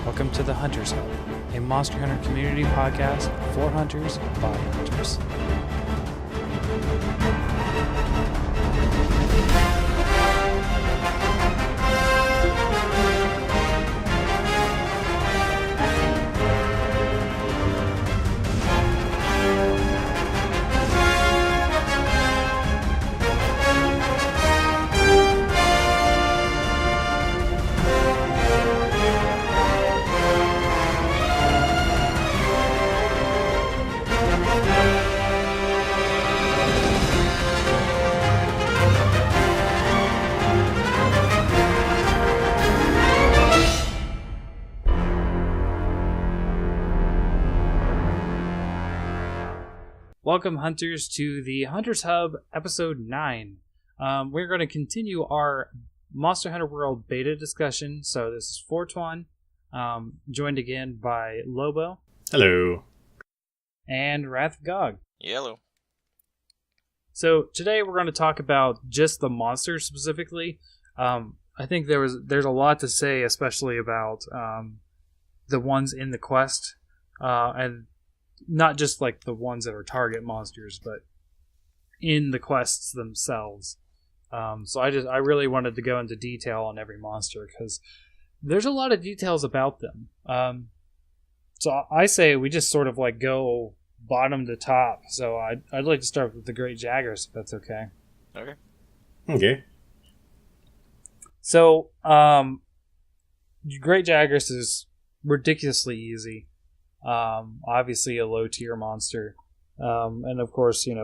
Welcome to the Hunters Hub, a Monster Hunter community podcast for hunters by hunters. Welcome, hunters, to the Hunters Hub, episode 9. We're going to continue our Monster Hunter World beta discussion. So this is Fortuan, joined again by Lobo. Hello. And Wrathgog. Yellow. So today we're going to talk about just the monsters specifically. I think there's a lot to say, especially about the ones in the quest, and not just like the ones that are target monsters, but in the quests themselves. So I really wanted to go into detail on every monster because there's a lot of details about them. So I say we just sort of like go bottom to top. So I'd like to start with the Great Jaggers, if that's okay. Okay. Okay. So Great Jaggers is ridiculously easy. Obviously a low tier monster. And of course, we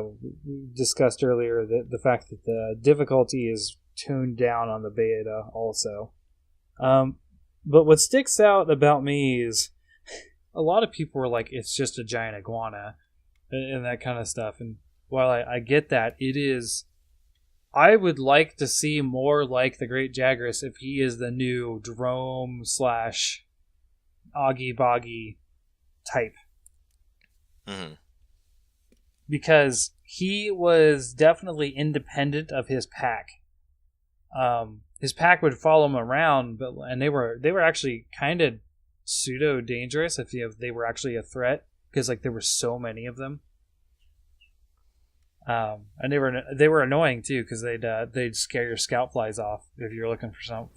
discussed earlier the fact that the difficulty is tuned down on the beta also. But what sticks out about me is a lot of people were like, it's just a giant iguana and that kind of stuff. And while I get that, I would like to see more like the Great Jaggers if he is the new Drome / Augie Boggy type. Mm-hmm. Because he was definitely independent of his pack. His pack would follow him around, and they were actually kind of pseudo dangerous if they were actually a threat, because like there were so many of them. And they were annoying too, because they'd scare your scout flies off if you're looking for them.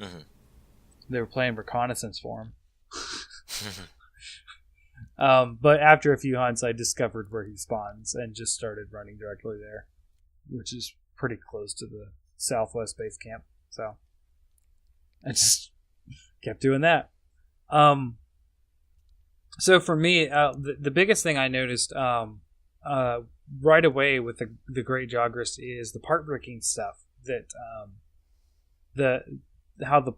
Mm-hmm. They were playing reconnaissance for him. But after a few hunts, I discovered where he spawns and just started running directly there, which is pretty close to the southwest base camp. So I just kept doing that. So for me, the biggest thing I noticed right away with the Great Jaggers is the part breaking stuff. That how the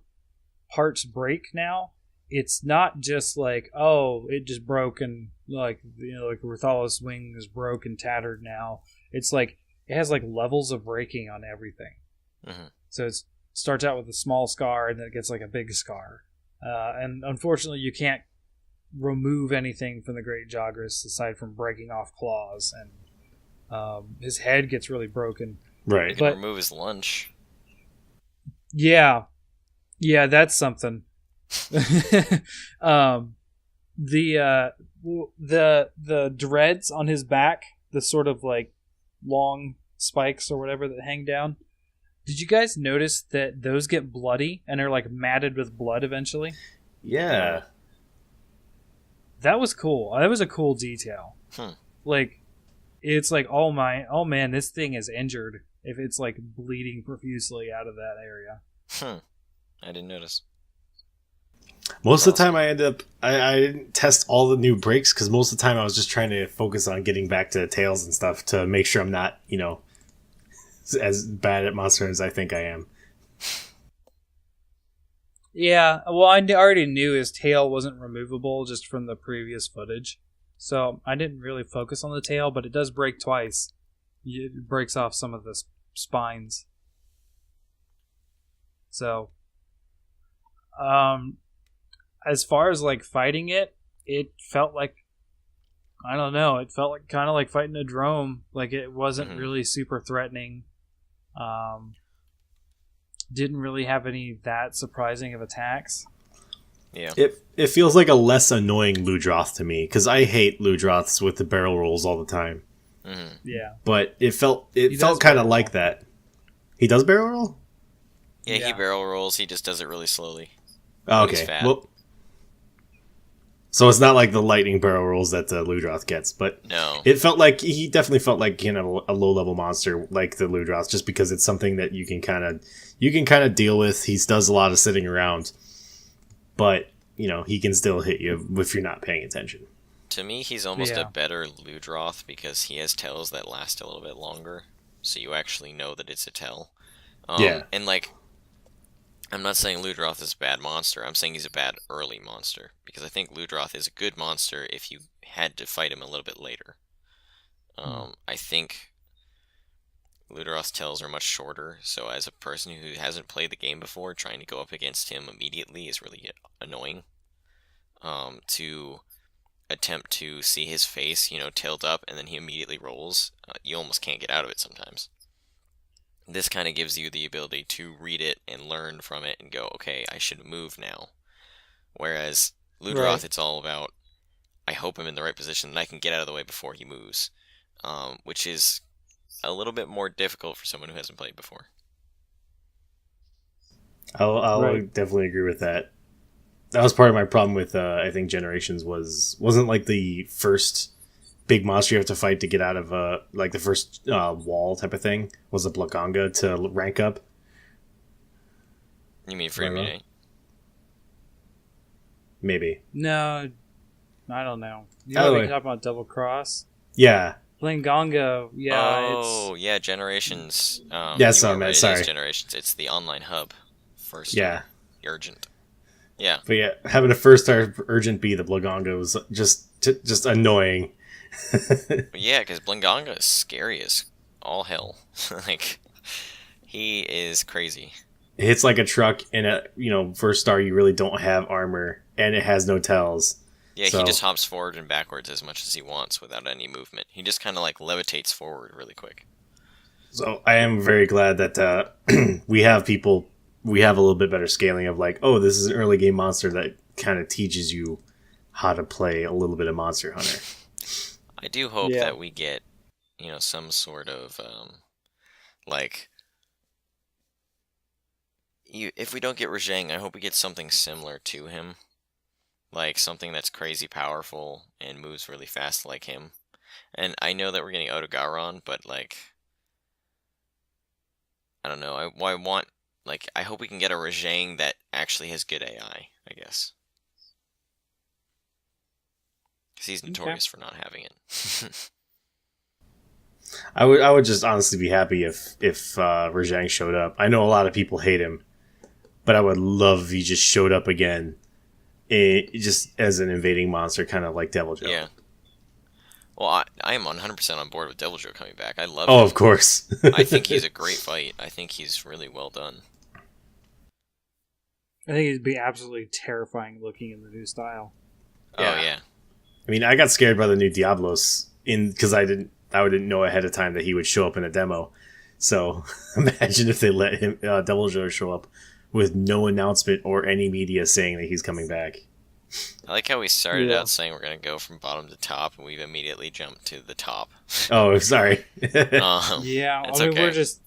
parts break now. It's not just like, oh, it just broke and like Ruthalos' wing is broke and tattered now. It's like it has like levels of breaking on everything. Mm-hmm. So it starts out with a small scar and then it gets like a big scar. And unfortunately, you can't remove anything from the Great Jaggers aside from breaking off claws, and his head gets really broken. Right. You can remove his lunch. Yeah, that's something. The dreads on his back, the sort of like long spikes or whatever that hang down. Did you guys notice that those get bloody and are like matted with blood eventually? Yeah. That was cool. That was a cool detail. Like, it's like, oh man, this thing is injured if it's like bleeding profusely out of that area. I didn't notice. Most of the time I didn't test all the new breaks because most of the time I was just trying to focus on getting back to tails and stuff to make sure I'm not, as bad at Monster as I think I am. Yeah, well, I already knew his tail wasn't removable just from the previous footage. So I didn't really focus on the tail, but it does break twice. It breaks off some of the spines. So, as far as like fighting it felt like, I don't know, it felt like kind of like fighting a drome. Like it wasn't really super threatening. Didn't really have any that surprising of attacks. Yeah. It feels like a less annoying Ludroth to me, because I hate Ludroths with the barrel rolls all the time. Mm-hmm. Yeah. But it felt He does kind of barrel like roll. that. He does barrel roll? Yeah, he Yeah. barrel rolls. He just does it really slowly. Oh, When he's okay. fat. Well, so it's not like the lightning barrel rolls that the Ludroth gets, but No. it felt like he definitely felt like a low level monster like the Ludroth, just because it's something that you can kind of deal with. He does a lot of sitting around, but he can still hit you if you're not paying attention. To me, he's almost Yeah. a better Ludroth because he has tells that last a little bit longer, so you actually know that it's a tell. Yeah. And I'm not saying Ludroth is a bad monster. I'm saying he's a bad early monster because I think Ludroth is a good monster if you had to fight him a little bit later. I think Ludroth's tells are much shorter, so as a person who hasn't played the game before, trying to go up against him immediately is really annoying. To attempt to see his face, tilted up, and then he immediately rolls, you almost can't get out of it sometimes. This kind of gives you the ability to read it and learn from it and go, okay, I should move now. Whereas Ludroth, Right. it's all about, I hope I'm in the right position and I can get out of the way before he moves, which is a little bit more difficult for someone who hasn't played before. I'll Right. definitely agree with that. That was part of my problem with I think Generations wasn't like the first big monster you have to fight to get out of like the first wall type of thing was a Blaganga to rank up. You mean for Am I wrong? immunity? Maybe. No, I don't know. You Either know what way. you're talking about double cross? Yeah. Playing Gonga, yeah, Oh, yeah, Generations. That's you what I were meant, right, it is sorry. Generations. It's the online hub. First Yeah. Urgent. Yeah. But yeah, having a first star urgent be the Blaganga was just annoying. But yeah, because Blinganga is scary as all hell. Like, he is crazy. It hits like a truck, and first star you really don't have armor, and it has no tells. Yeah, So- he just hops forward and backwards as much as he wants without any movement. He just kind of like levitates forward really quick. So I am very glad that we have a little bit better scaling of like, oh, this is an early game monster that kind of teaches you how to play a little bit of Monster Hunter. I do hope Yeah. that we get, some sort of, like, if we don't get Rajang, I hope we get something similar to him. Like, something that's crazy powerful and moves really fast like him. And I know that we're getting Otogaron, but, like, I don't know. I hope we can get a Rajang that actually has good AI, I guess. Because he's notorious for not having it. I would just honestly be happy if Rajang showed up. I know a lot of people hate him, but I would love if he just showed up again, just as an invading monster, kind of like Devil Joe. Yeah. Well, I am 100% on board with Devil Joe coming back. I love Oh, him. of course. I think he's a great fight. I think he's really well done. I think it'd be absolutely terrifying looking in the new style. Yeah. Oh, yeah. I mean, I got scared by the new Diablos because I didn't know ahead of time that he would show up in a demo. So imagine if they let him Devil Joe show up with no announcement or any media saying that he's coming back. I like how we started Yeah. out saying we're going to go from bottom to top, and we've immediately jumped to the top. Oh, sorry. Yeah, It's I mean okay. we're just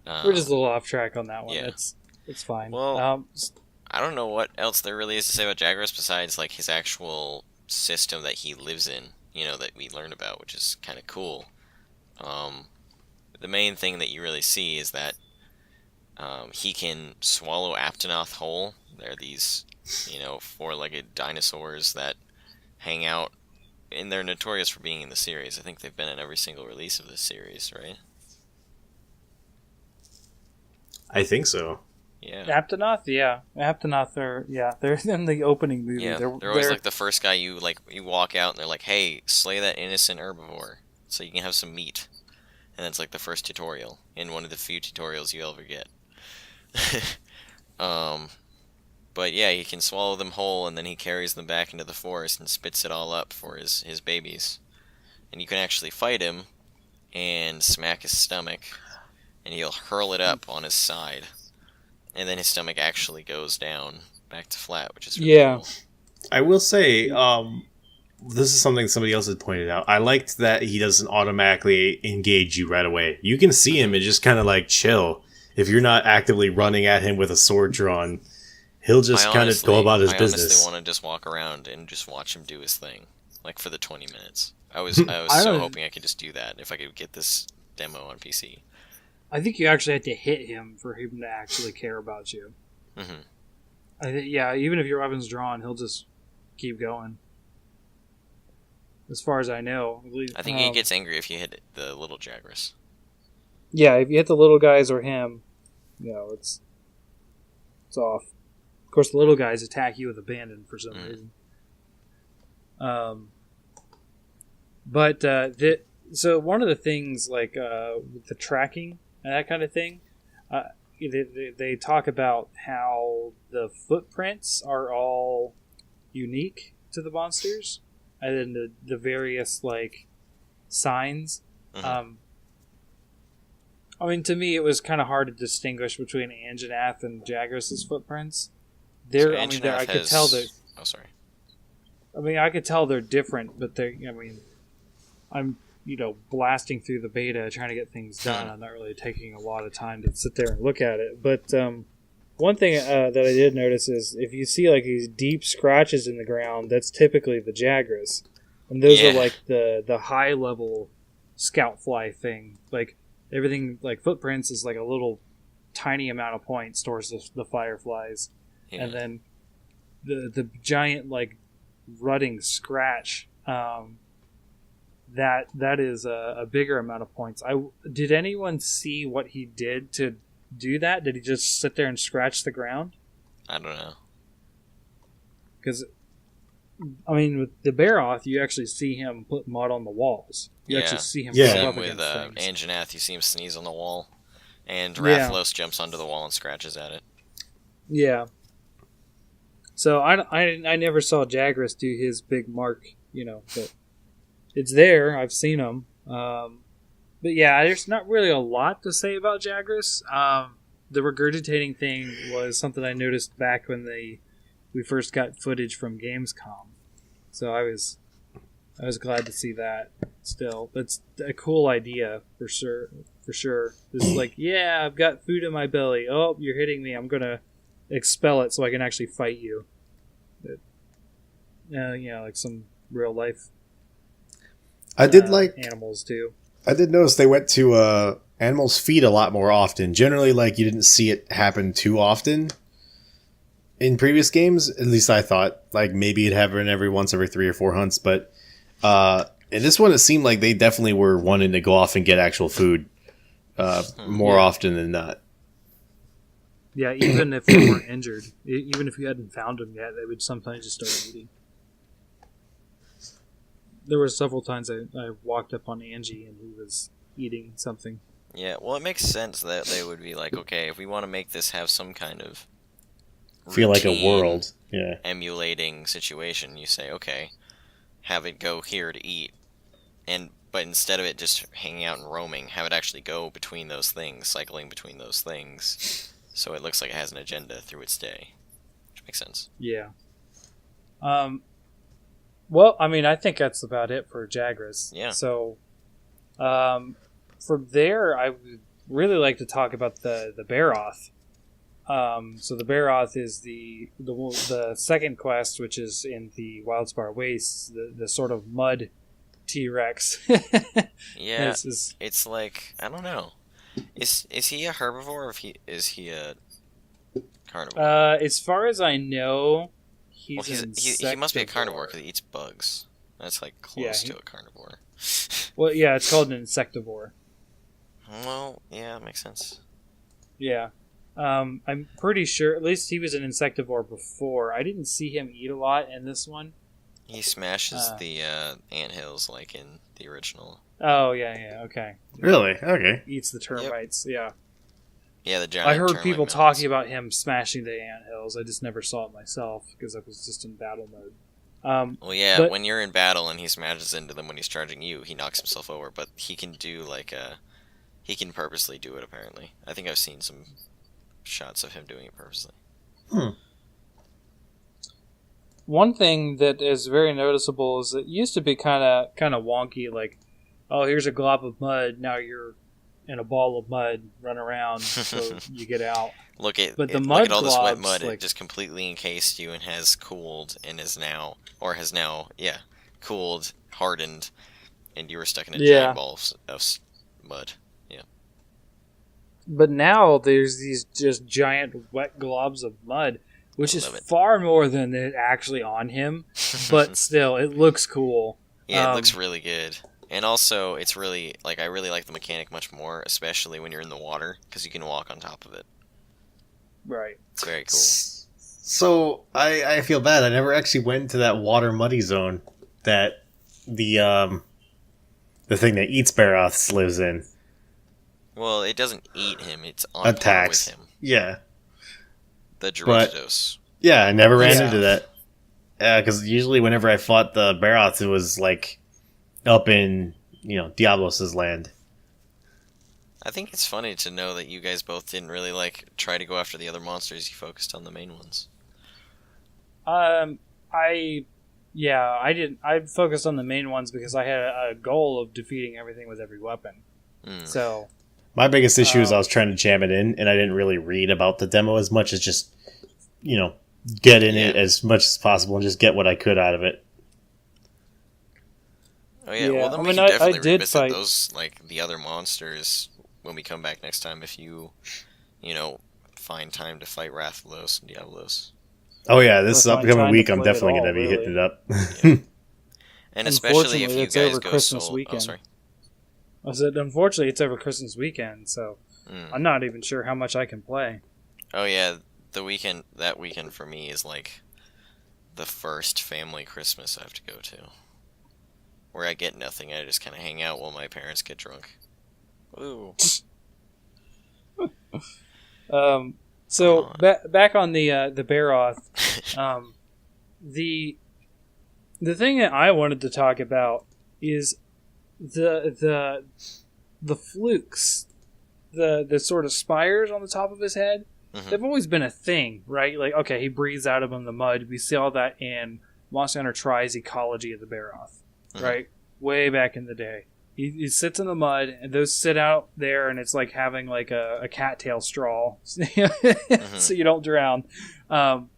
a little off track on that one. yeah. It's fine. Well, I don't know what else there really is to say about Jagras besides like his actual system that he lives in, that we learn about, which is kind of cool. The main thing that you really see is that he can swallow Aptonoth whole. They're these, four-legged dinosaurs that hang out, and they're notorious for being in the series. I think they've been in every single release of this series, right? I think so. Yeah. Aptonoth, they're in the opening movie. Yeah, they're always like the first guy you walk out and they're like, hey, slay that innocent herbivore so you can have some meat. And that's like the first tutorial in one of the few tutorials you ever get. But yeah, he can swallow them whole and then he carries them back into the forest and spits it all up for his babies. And you can actually fight him and smack his stomach and he'll hurl it up on his side. And then his stomach actually goes down back to flat, which is really Yeah. cool. I will say, this is something somebody else had pointed out. I liked that he doesn't automatically engage you right away. You can see him and just kind of like chill. If you're not actively running at him with a sword drawn, he'll just kind of go about his business. I honestly want to just walk around and just watch him do his thing, like for the 20 minutes. I was so hoping I could just do that if I could get this demo on PC. I think you actually have to hit him for him to actually care about you. Mm-hmm. Yeah, even if your weapon's drawn, he'll just keep going. As far as I know. I think he gets angry if you hit the little Jagras. Yeah, if you hit the little guys or him, it's off. Of course, the little guys attack you with abandon for some reason. So one of the things, like with the tracking and that kind of thing, they talk about how the footprints are all unique to the monsters, and then the various like signs. Mm-hmm. I mean, to me, it was kind of hard to distinguish between Anjanath and Jagras' footprints. I could tell that. Oh, sorry. I mean, I could tell they're different, but I'm blasting through the beta trying to get things done. I'm not really taking a lot of time to sit there and look at it. But one thing that I did notice is if you see like these deep scratches in the ground, that's typically the Jagras, and those are like the high level scout fly thing. Like everything, like footprints is like a little tiny amount of points towards the fireflies, and then the giant like rutting scratch. That is a bigger amount of points. Did anyone see what he did to do that? Did he just sit there and scratch the ground? I don't know. Because, I mean, with the Baroth, you actually see him put mud on the walls. You actually see him Same with Anjanath, you see him sneeze on the wall, and Rathalos jumps onto the wall and scratches at it. Yeah. So I never saw Jagras do his big mark, but it's there. I've seen him. But yeah, there's not really a lot to say about Jagras. The regurgitating thing was something I noticed back when we first got footage from Gamescom. So I was glad to see that. Still, that's a cool idea for sure. It's like, yeah, I've got food in my belly. Oh, you're hitting me. I'm gonna expel it so I can actually fight you. But, like some real life. I did like animals too. I did notice they went to animals' feet a lot more often. Generally, like you didn't see it happen too often in previous games. At least I thought, like maybe it'd happen every 3 or 4 hunts. But in this one, it seemed like they definitely were wanting to go off and get actual food more often than not. Yeah, even if they weren't injured, even if you hadn't found them yet, they would sometimes just start eating. There were several times I walked up on Angie and he was eating something. Yeah, well, it makes sense that they would be like, okay, if we want to make this have some kind of feel like a world, emulating situation, you say, okay, have it go here to eat, but instead of it just hanging out and roaming, have it actually go between those things, cycling between those things, so it looks like it has an agenda through its day, which makes sense. Yeah. Well, I mean, I think that's about it for Jagras. Yeah. So, from there, I would really like to talk about the Baroth. So the Baroth is the second quest, which is in the Wildspire Wastes, the sort of mud T-Rex. Yeah, it's like, I don't know. Is he a herbivore or is he a carnivore? As far as I know, he must be a carnivore because he eats bugs. That's like close to a carnivore. Well, yeah, it's called an insectivore. Well, yeah, that makes sense. Yeah. I'm pretty sure, at least he was an insectivore before. I didn't see him eat a lot in this one. He smashes the anthills like in the original. Oh, yeah, okay. Really? Okay. Eats the termites, yeah. Yeah, the giant. I heard people talking about him smashing the anthills. I just never saw it myself because I was just in battle mode. Well, yeah, when you're in battle and he smashes into them when he's charging you, he knocks himself over. But he can do he can purposely do it. Apparently, I think I've seen some shots of him doing it purposely. one thing that is very noticeable is it used to be kind of wonky. Like, oh, here's a glob of mud. Now you're in a ball of mud. Run around so you get out. Look at globs, all this wet mud. like, It just completely encased you and has cooled and has now cooled, hardened, and you were stuck in a giant ball of mud. Yeah. But now there's these just giant wet globs of mud, which is far more than it actually on him. But still, it looks cool. Yeah, it looks really good. And also, it's really, like, I really like the mechanic much more, especially when you're in the water, because you can walk on top of it. Right. It's very cool. So, I feel bad. I never actually went into that water muddy zone that the thing that eats Baroths lives in. Well, it doesn't eat him, it's on attacks par with him. Yeah. The Gerudos. Yeah, I never ran into that. Because usually whenever I fought the Baroths, it was, like, up in, Diablos' land. I think it's funny to know that you guys both didn't really, like, try to go after the other monsters. You focused on the main ones. I didn't. I focused on the main ones because I had a goal of defeating everything with every weapon. So my biggest issue is I was trying to jam it in, and I didn't really read about the demo as much as just, get in it as much as possible and just get what I could out of it. Oh yeah, well then we can definitely revisit those, like, the other monsters when we come back next time if you find time to fight Rathalos and Diablos. Oh yeah, this upcoming week I'm definitely going to be hitting it up. Yeah. And especially if you guys go Christmas weekend. Oh, sorry. I said, unfortunately, it's over Christmas weekend, so I'm not even sure how much I can play. Oh yeah, that weekend for me is like the first family Christmas I have to go to, where I get nothing. I just kind of hang out while my parents get drunk. Ooh. So back on the Baroth, the thing that I wanted to talk about is the flukes, the sort of spires on the top of his head. Mm-hmm. They've always been a thing, right? Like, okay, he breathes out of him the mud. We see all that in Monster Hunter Tri's Ecology of the Baroth, right? Way back in the day. He sits in the mud, and those sit out there, and it's like having like a cattail straw, so you don't drown. But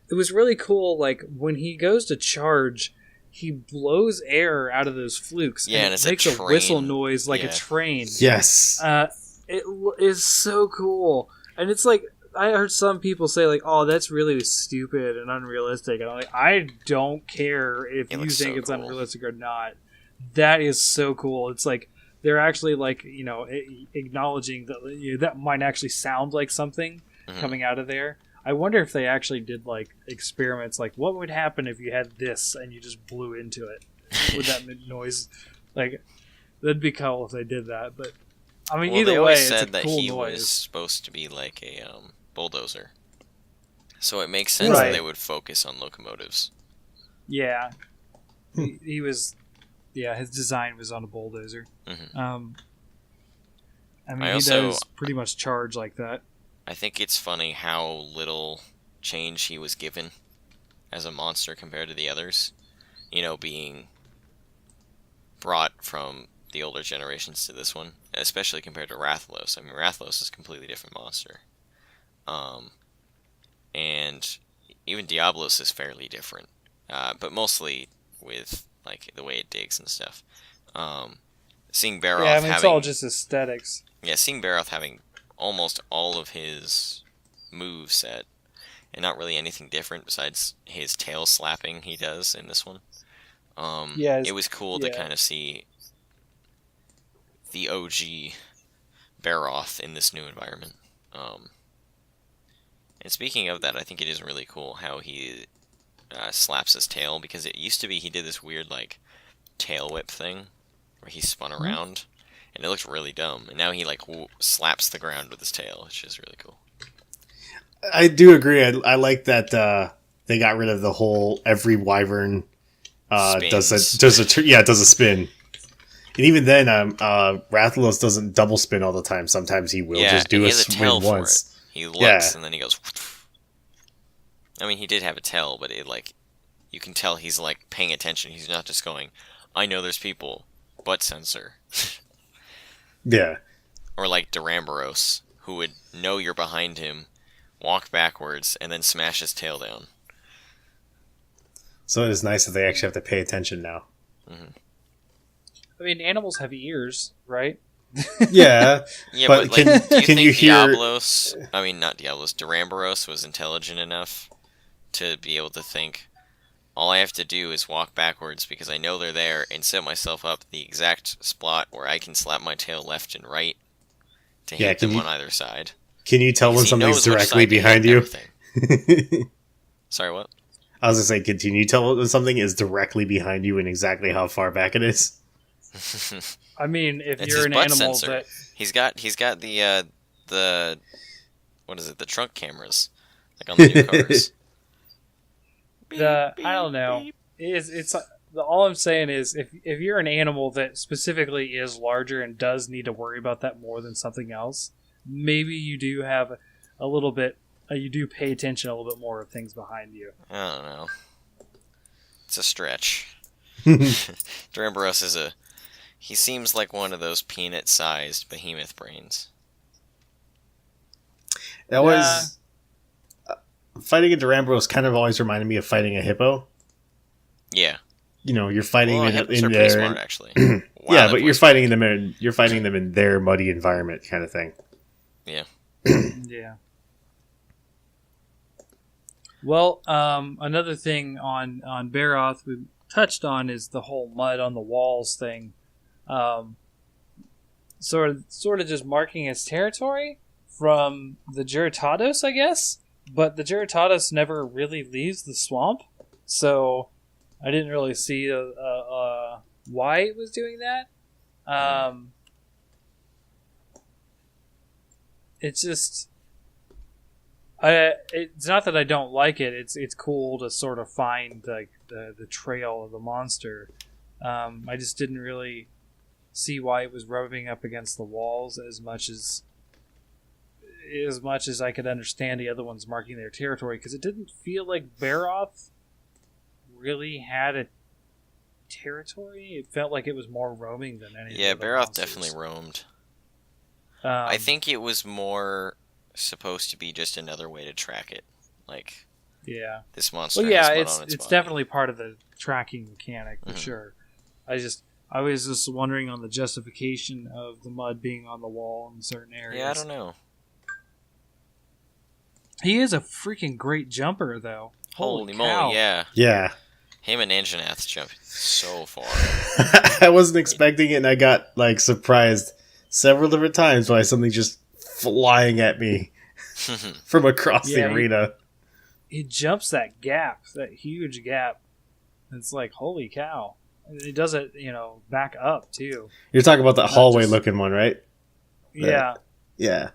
it was really cool. Like when he goes to charge, he blows air out of those flukes. Yeah, and it makes a whistle noise like a train. Yes, it is so cool, and it's like I heard some people say like, "Oh, that's really stupid and unrealistic." And I'm like, I don't care if you think it's unrealistic or not. That is so cool. It's like they're actually like acknowledging that that might actually sound like something coming out of there. I wonder if they actually did like experiments, like what would happen if you had this and you just blew into it? Would that make noise? Like that'd be cool if they did that. But I mean, either way, it's a cool noise. They always said that he was supposed to be like a bulldozer, so it makes sense that they would focus on locomotives. Yeah, he was. Yeah, his design was on a bulldozer. I mean, he does pretty much charge like that. I think it's funny how little change he was given as a monster compared to the others. Being brought from the older generations to this one, especially compared to Rathalos. I mean, Rathalos is a completely different monster. And even Diablos is fairly different. But mostly with like the way it digs and stuff. Seeing Baroth it's all just aesthetics. Yeah, seeing Baroth having almost all of his moveset and not really anything different besides his tail slapping he does in this one. It was cool to kind of see the OG Baroth in this new environment. And speaking of that, I think it is really cool how he slaps his tail, because it used to be he did this weird like tail whip thing where he spun around and it looked really dumb, and now he like slaps the ground with his tail, which is really cool. I do agree. I like that they got rid of the whole every wyvern does a spin. And even then Rathalos doesn't double spin all the time. Sometimes he will just do a spin once. He looks and then he goes. I mean, he did have a tail, but you can tell he's like paying attention. He's not just going, I know there's people, butt sensor. Yeah. Or like Duramboros, who would know you're behind him, walk backwards, and then smash his tail down. So it is nice that they actually have to pay attention now. Mm-hmm. I mean, animals have ears, right? Yeah. Yeah, but do you think you hear... not Diablos, Duramboros was intelligent enough to be able to think, all I have to do is walk backwards because I know they're there and set myself up the exact spot where I can slap my tail left and right to hit them on either side. Can you tell when something's directly behind you? Sorry, what? I was going to say, can you tell when something is directly behind you and exactly how far back it is? I mean, if it's you're an animal sensor. that... He's got the what is it, the trunk cameras, like on the new cars. I don't know. All I'm saying is if you're an animal that specifically is larger and does need to worry about that more than something else, maybe you do have a little bit. You do pay attention a little bit more of things behind you. I don't know. It's a stretch. Duramboros he seems like one of those peanut-sized behemoth brains. That was... fighting a Duramboros kind of always reminded me of fighting a hippo. Yeah. You know, you're fighting in their... smart, actually. Yeah, but you're fighting them in their muddy environment kind of thing. Yeah. Yeah. Well, another thing on Baroth we touched on is the whole mud on the walls thing. Sort of just marking its territory from the Juratados, I guess. But the Juratados never really leaves the swamp, so I didn't really see why it was doing that. It's just, it's not that I don't like it. It's cool to sort of find like the trail of the monster. I just didn't really see why it was rubbing up against the walls as much as I could understand the other ones marking their territory, because it didn't feel like Baroth really had a territory. It felt like it was more roaming than anything. Yeah, Baroth definitely roamed. I think it was more supposed to be just another way to track it. Like, yeah, this monster. Well, yeah, has mud on its it's body. Definitely part of the tracking mechanic for sure. I was just wondering on the justification of the mud being on the wall in certain areas. Yeah, I don't know. He is a freaking great jumper, though. Holy moly, yeah. Yeah. Him and Anjanath jump so far. I wasn't expecting it, and I got like surprised several different times by something just flying at me from across the arena. He jumps that gap, that huge gap. It's like, holy cow. He does it, back up, too. You're talking about the hallway-looking one, right? Yeah. Yeah.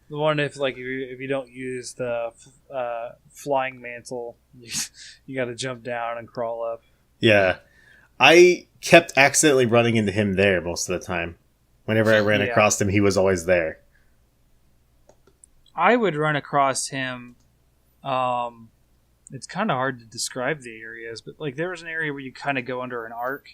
The one if you don't use the flying mantle, you got to jump down and crawl up. Yeah. I kept accidentally running into him there most of the time. Whenever I ran across him, he was always there. I would run across him. It's kind of hard to describe the areas, but like there was an area where you kind of go under an arc.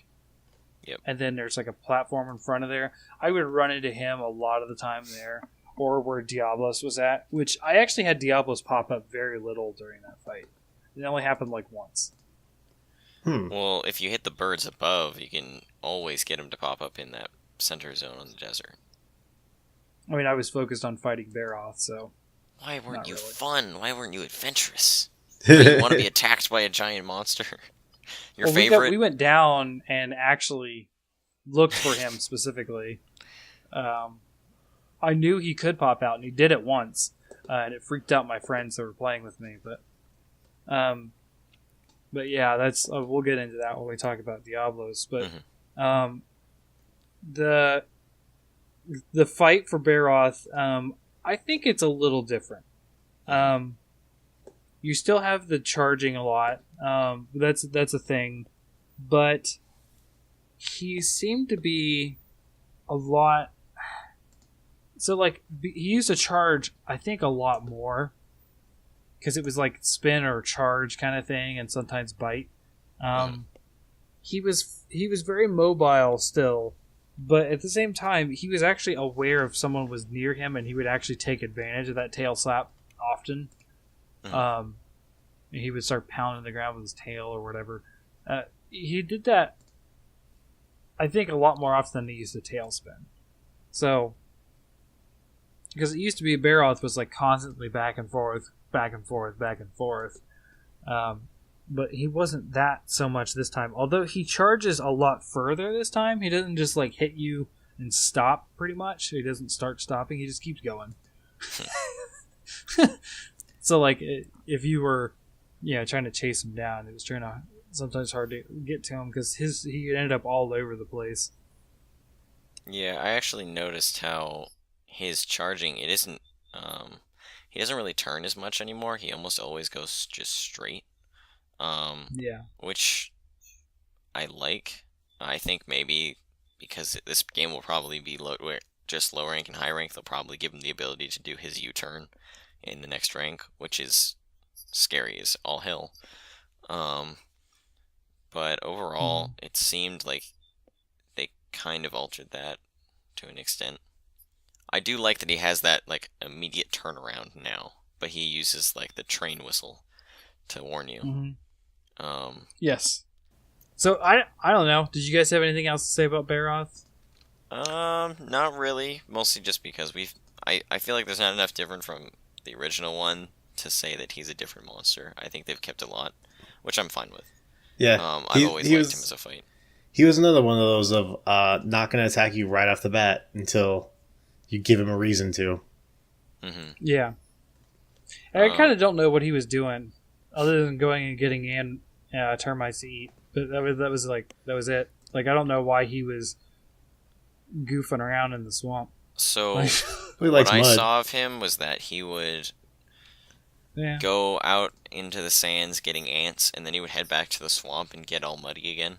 Yep. And then there's like a platform in front of there. I would run into him a lot of the time there, or where Diablos was at, which I actually had Diablos pop up very little during that fight. It only happened like once. Well, if you hit the birds above, you can always get him to pop up in that center zone on the desert. I mean, I was focused on fighting Baroth, so... Why weren't you fun? Why weren't you adventurous? You want to be attacked by a giant monster? Your favorite? We went down and actually looked for him specifically. I knew he could pop out, and he did it once, and it freaked out my friends that were playing with me. But yeah, that's we'll get into that when we talk about Diablos. But the fight for Baroth, I think it's a little different. You still have the charging a lot. That's a thing, but he seemed to be a lot. So like he used to charge, I think, a lot more. because it was like spin or charge kind of thing, and sometimes bite. He was very mobile still, but at the same time, he was actually aware if someone was near him, and he would actually take advantage of that tail slap often. He would start pounding the ground with his tail or whatever. He did that, I think, a lot more often than he used to tail spin. So, because it used to be Barroth was like constantly back and forth, back and forth, back and forth. But he wasn't that so much this time. Although he charges a lot further this time. He doesn't just like hit you and stop pretty much. He doesn't start stopping. He just keeps going. So like if you were trying to chase him down, it was sometimes hard to get to him because he ended up all over the place. Yeah, I actually noticed how his charging, it isn't, he doesn't really turn as much anymore. He almost always goes just straight. Which I like. I think maybe because this game will probably be just low rank and high rank, they'll probably give him the ability to do his U-turn in the next rank, which is scary as all hell. But overall, it seemed like they kind of altered that to an extent. I do like that he has that like immediate turnaround now, but he uses like the train whistle to warn you. Yes. So I don't know. Did you guys have anything else to say about Barroth? Not really. Mostly just because I feel like there's not enough different from the original one to say that he's a different monster. I think they've kept a lot, which I'm fine with. Yeah. I've always liked him as a fight. He was another one of those of not going to attack you right off the bat until you give him a reason to. Mm-hmm. Yeah. I kind of don't know what he was doing other than going and getting termites to eat. But that was it. Like, I don't know why he was goofing around in the swamp. So what I saw of him was that he would go out into the sands getting ants, and then he would head back to the swamp and get all muddy again.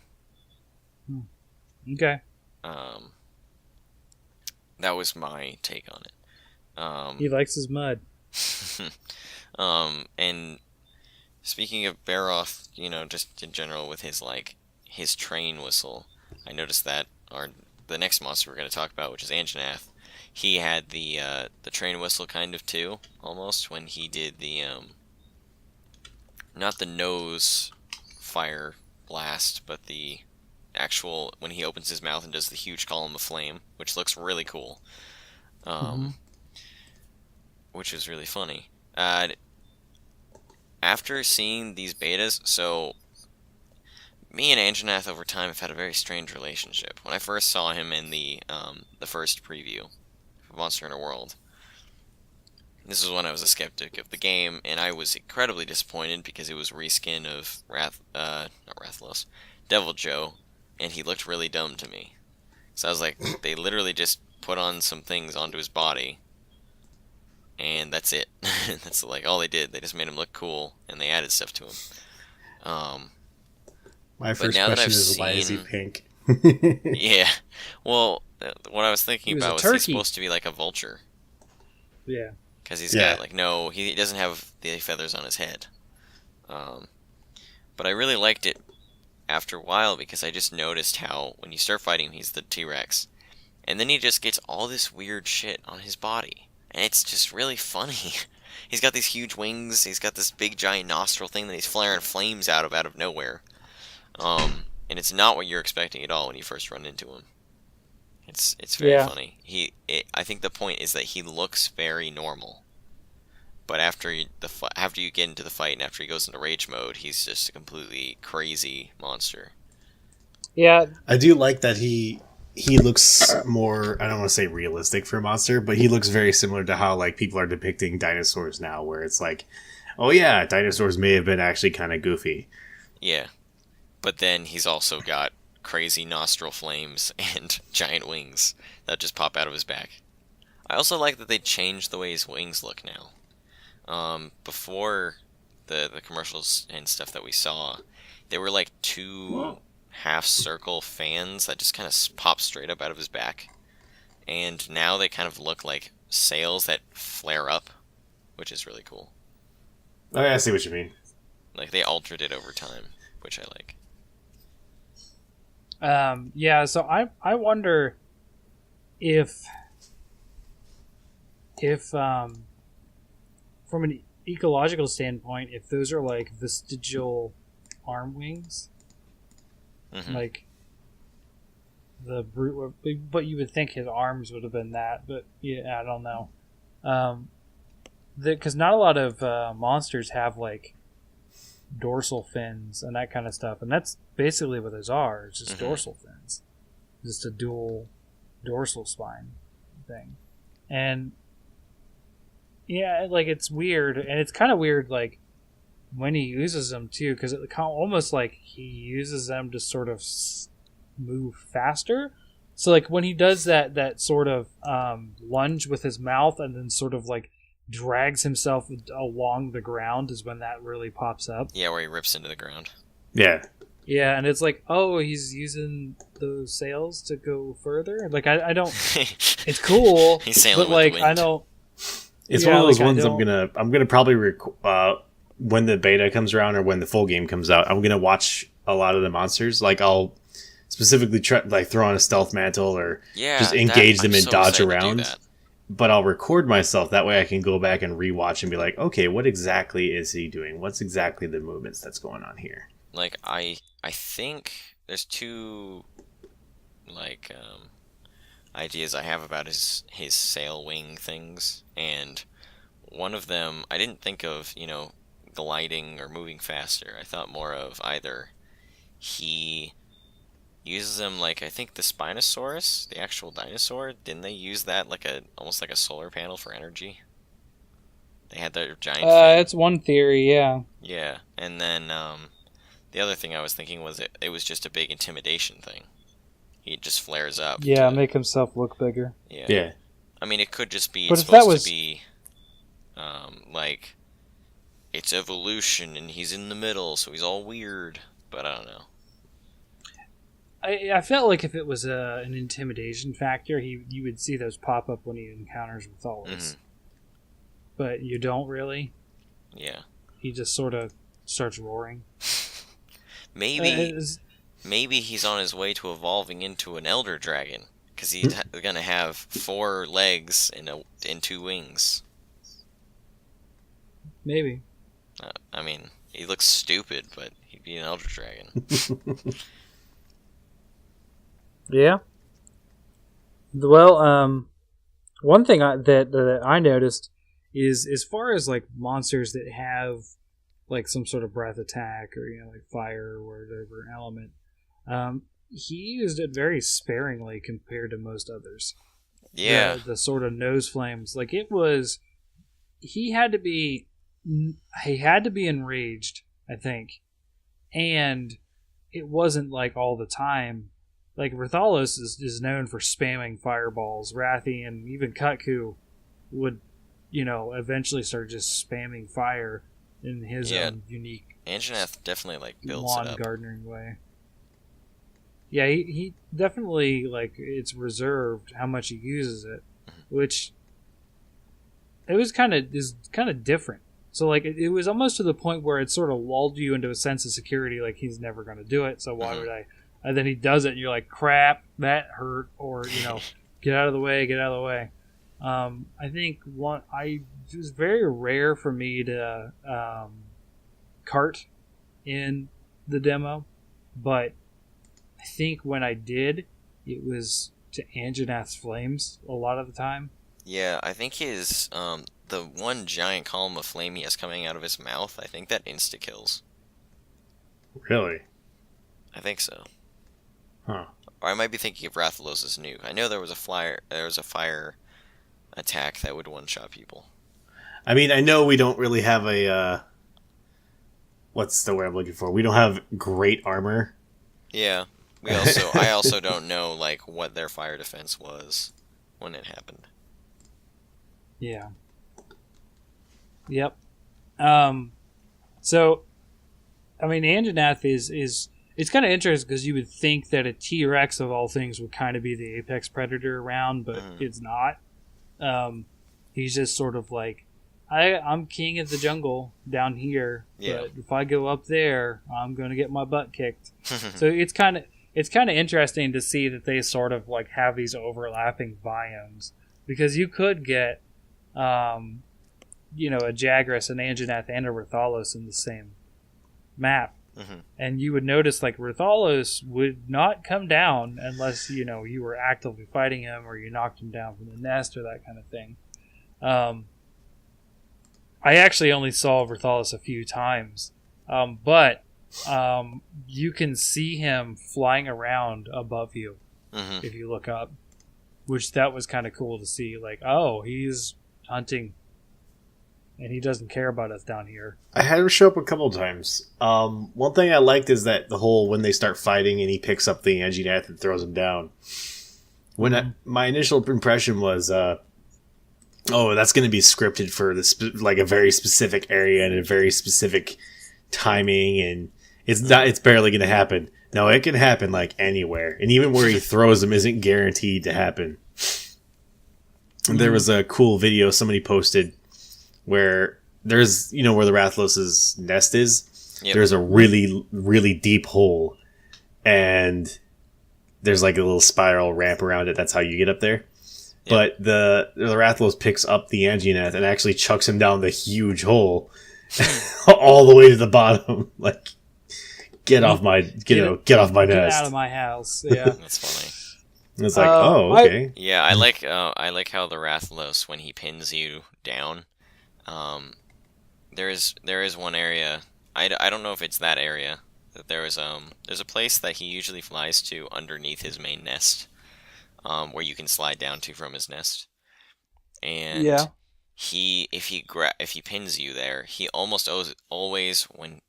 Okay. That was my take on it. He likes his mud. And speaking of Barroth, just in general with his train whistle, I noticed that the next monster we're going to talk about, which is Anjanath, he had the train whistle kind of too, almost, when he did the not the nose fire blast, but the actual when he opens his mouth and does the huge column of flame, which looks really cool, which is really funny. After seeing these betas, so me and Anjanath over time have had a very strange relationship. When I first saw him in the first preview of Monster Hunter World, this was when I was a skeptic of the game, and I was incredibly disappointed because it was a reskin of not Rathalos, Devil Joe, and he looked really dumb to me. So I was like, they literally just put on some things onto his body, and that's it. That's like all they did. They just made him look cool, and they added stuff to him. My first question is, why is he pink? Yeah. Well, what I was thinking about was he's supposed to be like a vulture. Yeah. Because he's got, he doesn't have the feathers on his head. But I really liked it after a while because I just noticed how when you start fighting him, he's the T-Rex. And then he just gets all this weird shit on his body. And it's just really funny. He's got these huge wings, he's got this big giant nostril thing that he's flaring flames out of nowhere. And it's not what you're expecting at all when you first run into him. It's very funny. I think the point is that he looks very normal, but after you get into the fight and after he goes into rage mode, he's just a completely crazy monster. Yeah, I do like that he looks more, I don't want to say realistic for a monster, but he looks very similar to how like people are depicting dinosaurs now, where it's like, oh yeah, dinosaurs may have been actually kind of goofy. Yeah, but then he's also got crazy nostril flames and giant wings that just pop out of his back. I also like that they changed the way his wings look now. Before the commercials and stuff that we saw, they were like two half-circle fans that just kind of pop straight up out of his back. And now they kind of look like sails that flare up, which is really cool. I see what you mean. Like they altered it over time, which I like. Yeah, so I wonder if from an ecological standpoint, if those are like vestigial arm wings, Mm-hmm. like the brute, but you would think his arms would have been that, but yeah, I don't know. Because not a lot of monsters have like dorsal fins and that kind of stuff, and that's basically what those are. It's just dorsal fins, just a dual dorsal spine thing, and yeah, like it's weird, and it's kind of weird, like when he uses them too, because it almost like he uses them to sort of move faster. So like when he does that sort of lunge with his mouth and then sort of like drags himself along the ground is when that really pops up. Yeah, where he rips into the ground. Yeah. Yeah, and it's like, oh, he's using those sails to go further. Like I don't. It's cool. He's sailing but like with the wind. I don't. It's one of those like, ones I'm gonna probably when the beta comes around or when the full game comes out, I'm gonna watch a lot of the monsters. Like I'll specifically try like throw on a stealth mantle or just engage them and dodge around. But I'll record myself that way I can go back and rewatch and be like, okay, what exactly is he doing? What's exactly the movements that's going on here? Like I think there's two like ideas I have about his sail wing things, and one of them I didn't think of, gliding or moving faster. I thought more of either he uses them like, I think the Spinosaurus, the actual dinosaur, didn't they use that like almost like a solar panel for energy? They had their giant fin. It's one theory, yeah. Yeah, and then the other thing I was thinking was it was just a big intimidation thing. He just flares up. Yeah, make himself look bigger. Yeah. I mean, it could just be but supposed to be like it's evolution and he's in the middle, so he's all weird. But I don't know. I felt like if it was an intimidation factor, you would see those pop up when he encounters withdrawals. Mm-hmm. But you don't really. Yeah. He just sort of starts roaring. Maybe he's on his way to evolving into an elder dragon, because he's gonna have 4 legs and 2 wings. Maybe. I mean, he looks stupid, but he'd be an elder dragon. Yeah. Well, one thing that I noticed is, as far as like monsters that have like some sort of breath attack or like fire or whatever element, he used it very sparingly compared to most others. Yeah. The sort of nose flames, like he had to be enraged, I think, and it wasn't like all the time. Like Rathalos is known for spamming fireballs. Wrathy and even Kutku would, eventually start just spamming fire in his own unique Anjanath definitely like builds lawn it up. gardening way. Yeah, he definitely, like, it's reserved how much he uses it, which is kind of different. So like it was almost to the point where it sort of lulled you into a sense of security, like he's never going to do it, so why would I? And then he does it, and you're like, crap, that hurt, or get out of the way, get out of the way. I think it was very rare for me to cart in the demo, but I think when I did, it was to Anjanath's Flames a lot of the time. Yeah, I think his the one giant column of flame he has coming out of his mouth, I think that insta kills. Really? I think so. Huh. Or I might be thinking of Rathalos' nuke. I know there was a fire attack that would one-shot people. I mean, I know we don't really have a what's the word I'm looking for? We don't have great armor. Yeah. I also don't know like what their fire defense was when it happened. Yeah. Yep. So, I mean, Anjanath is it's kind of interesting because you would think that a T-Rex of all things would kind of be the apex predator around, but it's not. He's just sort of like I'm king of the jungle down here, but if I go up there, I'm going to get my butt kicked. So it's kind of interesting to see that they sort of like have these overlapping biomes, because you could get, a Jagras, an Anjanath, and a Rathalos in the same map. And you would notice like Rathalos would not come down unless, you were actively fighting him or you knocked him down from the nest or that kind of thing. I actually only saw Rathalos a few times, but you can see him flying around above you if you look up, which that was kind of cool to see. Like, oh, he's hunting, and he doesn't care about us down here. I had him show up a couple times. One thing I liked is that the whole when they start fighting and he picks up the Anjanath and throws him down. My initial impression was, that's going to be scripted for this like a very specific area and a very specific timing, and it's barely going to happen. No, it can happen like anywhere, and even where he throws them isn't guaranteed to happen. And there was a cool video somebody posted where there's where the Rathalos' nest is. Yep. There's a really, really deep hole, and there's like a little spiral ramp around it. That's how you get up there. But the Rathalos picks up the Anjanath and actually chucks him down the huge hole all the way to the bottom. Like, get off my nest. Get out of my house. Yeah, that's funny. And it's like, okay. I like how the Rathalos, when he pins you down, there is one area. I don't know if it's that area. That there's a place that he usually flies to underneath his main nest. Where you can slide down to from his nest, and if he pins you there, he almost always when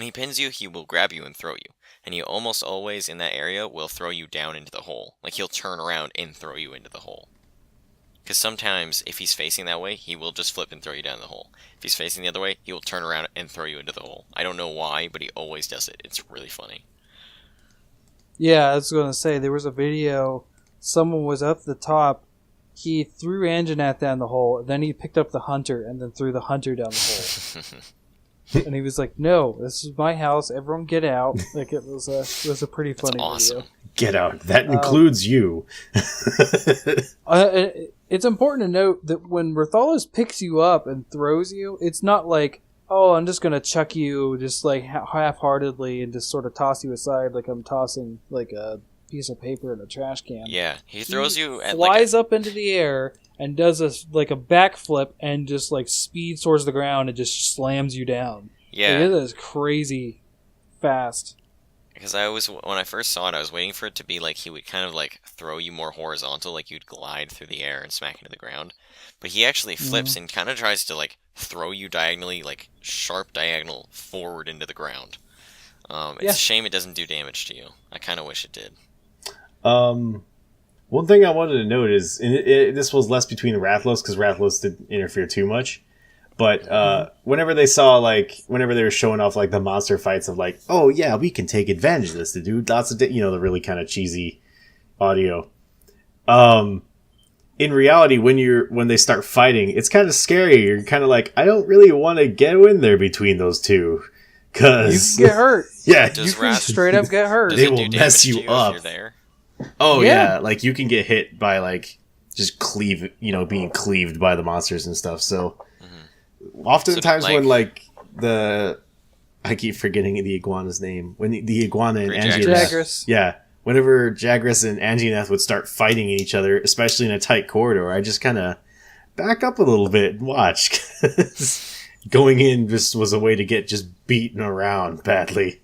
he pins you, he will grab you and throw you, and he almost always in that area will throw you down into the hole. Like he'll turn around and throw you into the hole. Because sometimes if he's facing that way, he will just flip and throw you down the hole. If he's facing the other way, he will turn around and throw you into the hole. I don't know why, but he always does it. It's really funny. Yeah, I was going to say there was a video. Someone was up the top. He threw Anjanath down the hole. Then he picked up the hunter and then threw the hunter down the hole. And he was like, "No, this is my house. Everyone, get out!" Like it was a pretty funny awesome. Video. Get out. That includes you. It's important to note that when Rathalos picks you up and throws you, it's not like, "Oh, I'm just going to chuck you just like half-heartedly and just sort of toss you aside like I'm tossing like a piece of paper in a trash can." Yeah, he throws you at flies up into the air and does a backflip and just like speeds towards the ground and just slams you down. Yeah, it is crazy fast. Because when I first saw it, I was waiting for it to be like he would kind of like throw you more horizontal, like you'd glide through the air and smack into the ground. But he actually flips and kind of tries to like throw you diagonally, like sharp diagonal forward into the ground. It's a shame it doesn't do damage to you. I kind of wish it did. One thing I wanted to note is, this was less between the Rathalos, because Rathalos didn't interfere too much, but whenever they were showing off like the monster fights of like, oh yeah, we can take advantage of this to do lots of, the really kind of cheesy audio. In reality, when they start fighting, it's kind of scary. You're kind of like, I don't really want to get in there between those two, because you can get hurt. Yeah, you can straight up get hurt. They will mess you up. If you're there? Oh yeah, like you can get hit by like just being cleaved by the monsters and stuff. So oftentimes when like I keep forgetting the iguana's name, when the iguana and Anjanath, whenever Jagras and Anjanath would start fighting each other, especially in a tight corridor, I just kind of back up a little bit and watch. 'Cause going in just was a way to get just beaten around badly.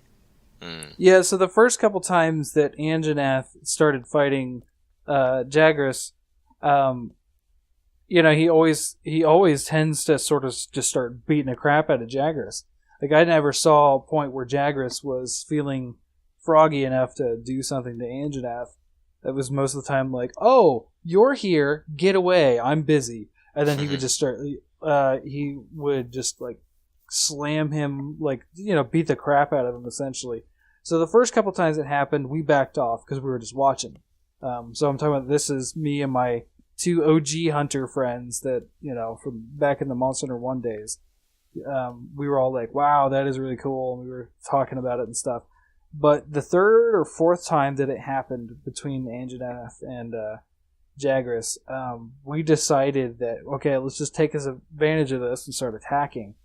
Yeah, so the first couple times that Anjanath started fighting Jagras, he always tends to sort of just start beating the crap out of Jagras. Like, I never saw a point where Jagras was feeling froggy enough to do something to Anjanath. That was most of the time like, "Oh, you're here, get away, I'm busy." And then he would just start, he would just like slam him, like, beat the crap out of him essentially. So the first couple times it happened, we backed off because we were just watching. So I'm talking about, this is me and my two OG Hunter friends that, from back in the Monster Hunter 1 days. We were all like, wow, that is really cool. And we were talking about it and stuff. But the third or fourth time that it happened between Anjanath and Jagras, we decided that, okay, let's just take advantage of this and start attacking.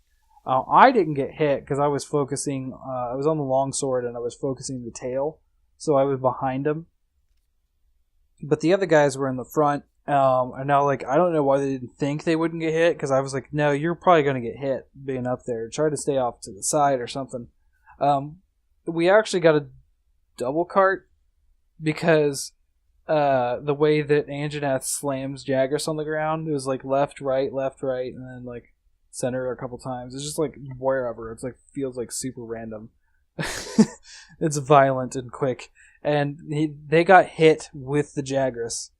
I didn't get hit because I was focusing, I was on the longsword and I was focusing the tail, so I was behind him. But the other guys were in the front, and now, I don't know why they didn't think they wouldn't get hit, because I was like, no, you're probably going to get hit being up there. Try to stay off to the side or something. We actually got a double cart because the way that Anjanath slams Jagras on the ground, it was left, right, and then center a couple times. It's just wherever. It's feels super random. It's violent and quick. And they got hit with the Jagras.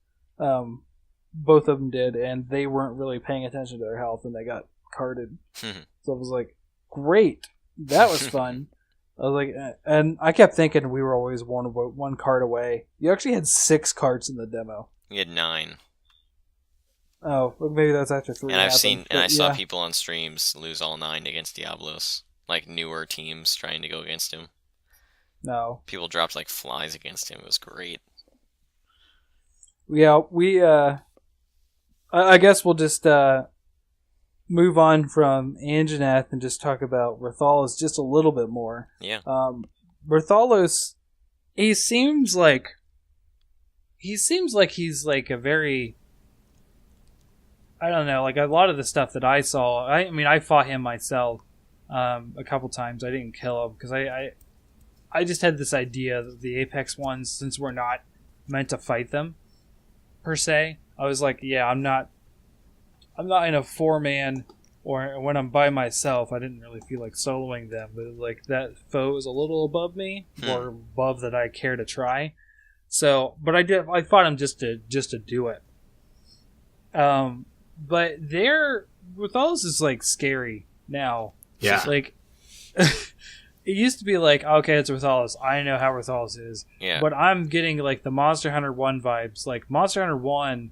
Both of them did, and they weren't really paying attention to their health, and they got carted. So I was like, great. That was fun. I was like, and I kept thinking we were always one cart away. You actually had 6 carts in the demo. You had 9. Oh, well, maybe that's after 3. And I saw yeah. people on streams lose all 9 against Diablos. Newer teams trying to go against him. No. People dropped like flies against him. It was great. Yeah, I guess we'll just move on from Anjanath and just talk about Rathalos just a little bit more. Yeah. Rathalos, he seems like he's a very, I don't know, a lot of the stuff that I saw, I mean, I fought him myself a couple times. I didn't kill him because I just had this idea that the Apex ones, since we're not meant to fight them per se, I was like, yeah, I'm not in a 4-man, or when I'm by myself, I didn't really feel like soloing them, but that foe is a little above me, or above that I care to try. So, but I fought him just to do it. But Rathalos is scary now. Yeah. It used to be okay, it's Rathalos. I know how Rathalos is. Yeah. But I'm getting the Monster Hunter 1 vibes. Monster Hunter 1,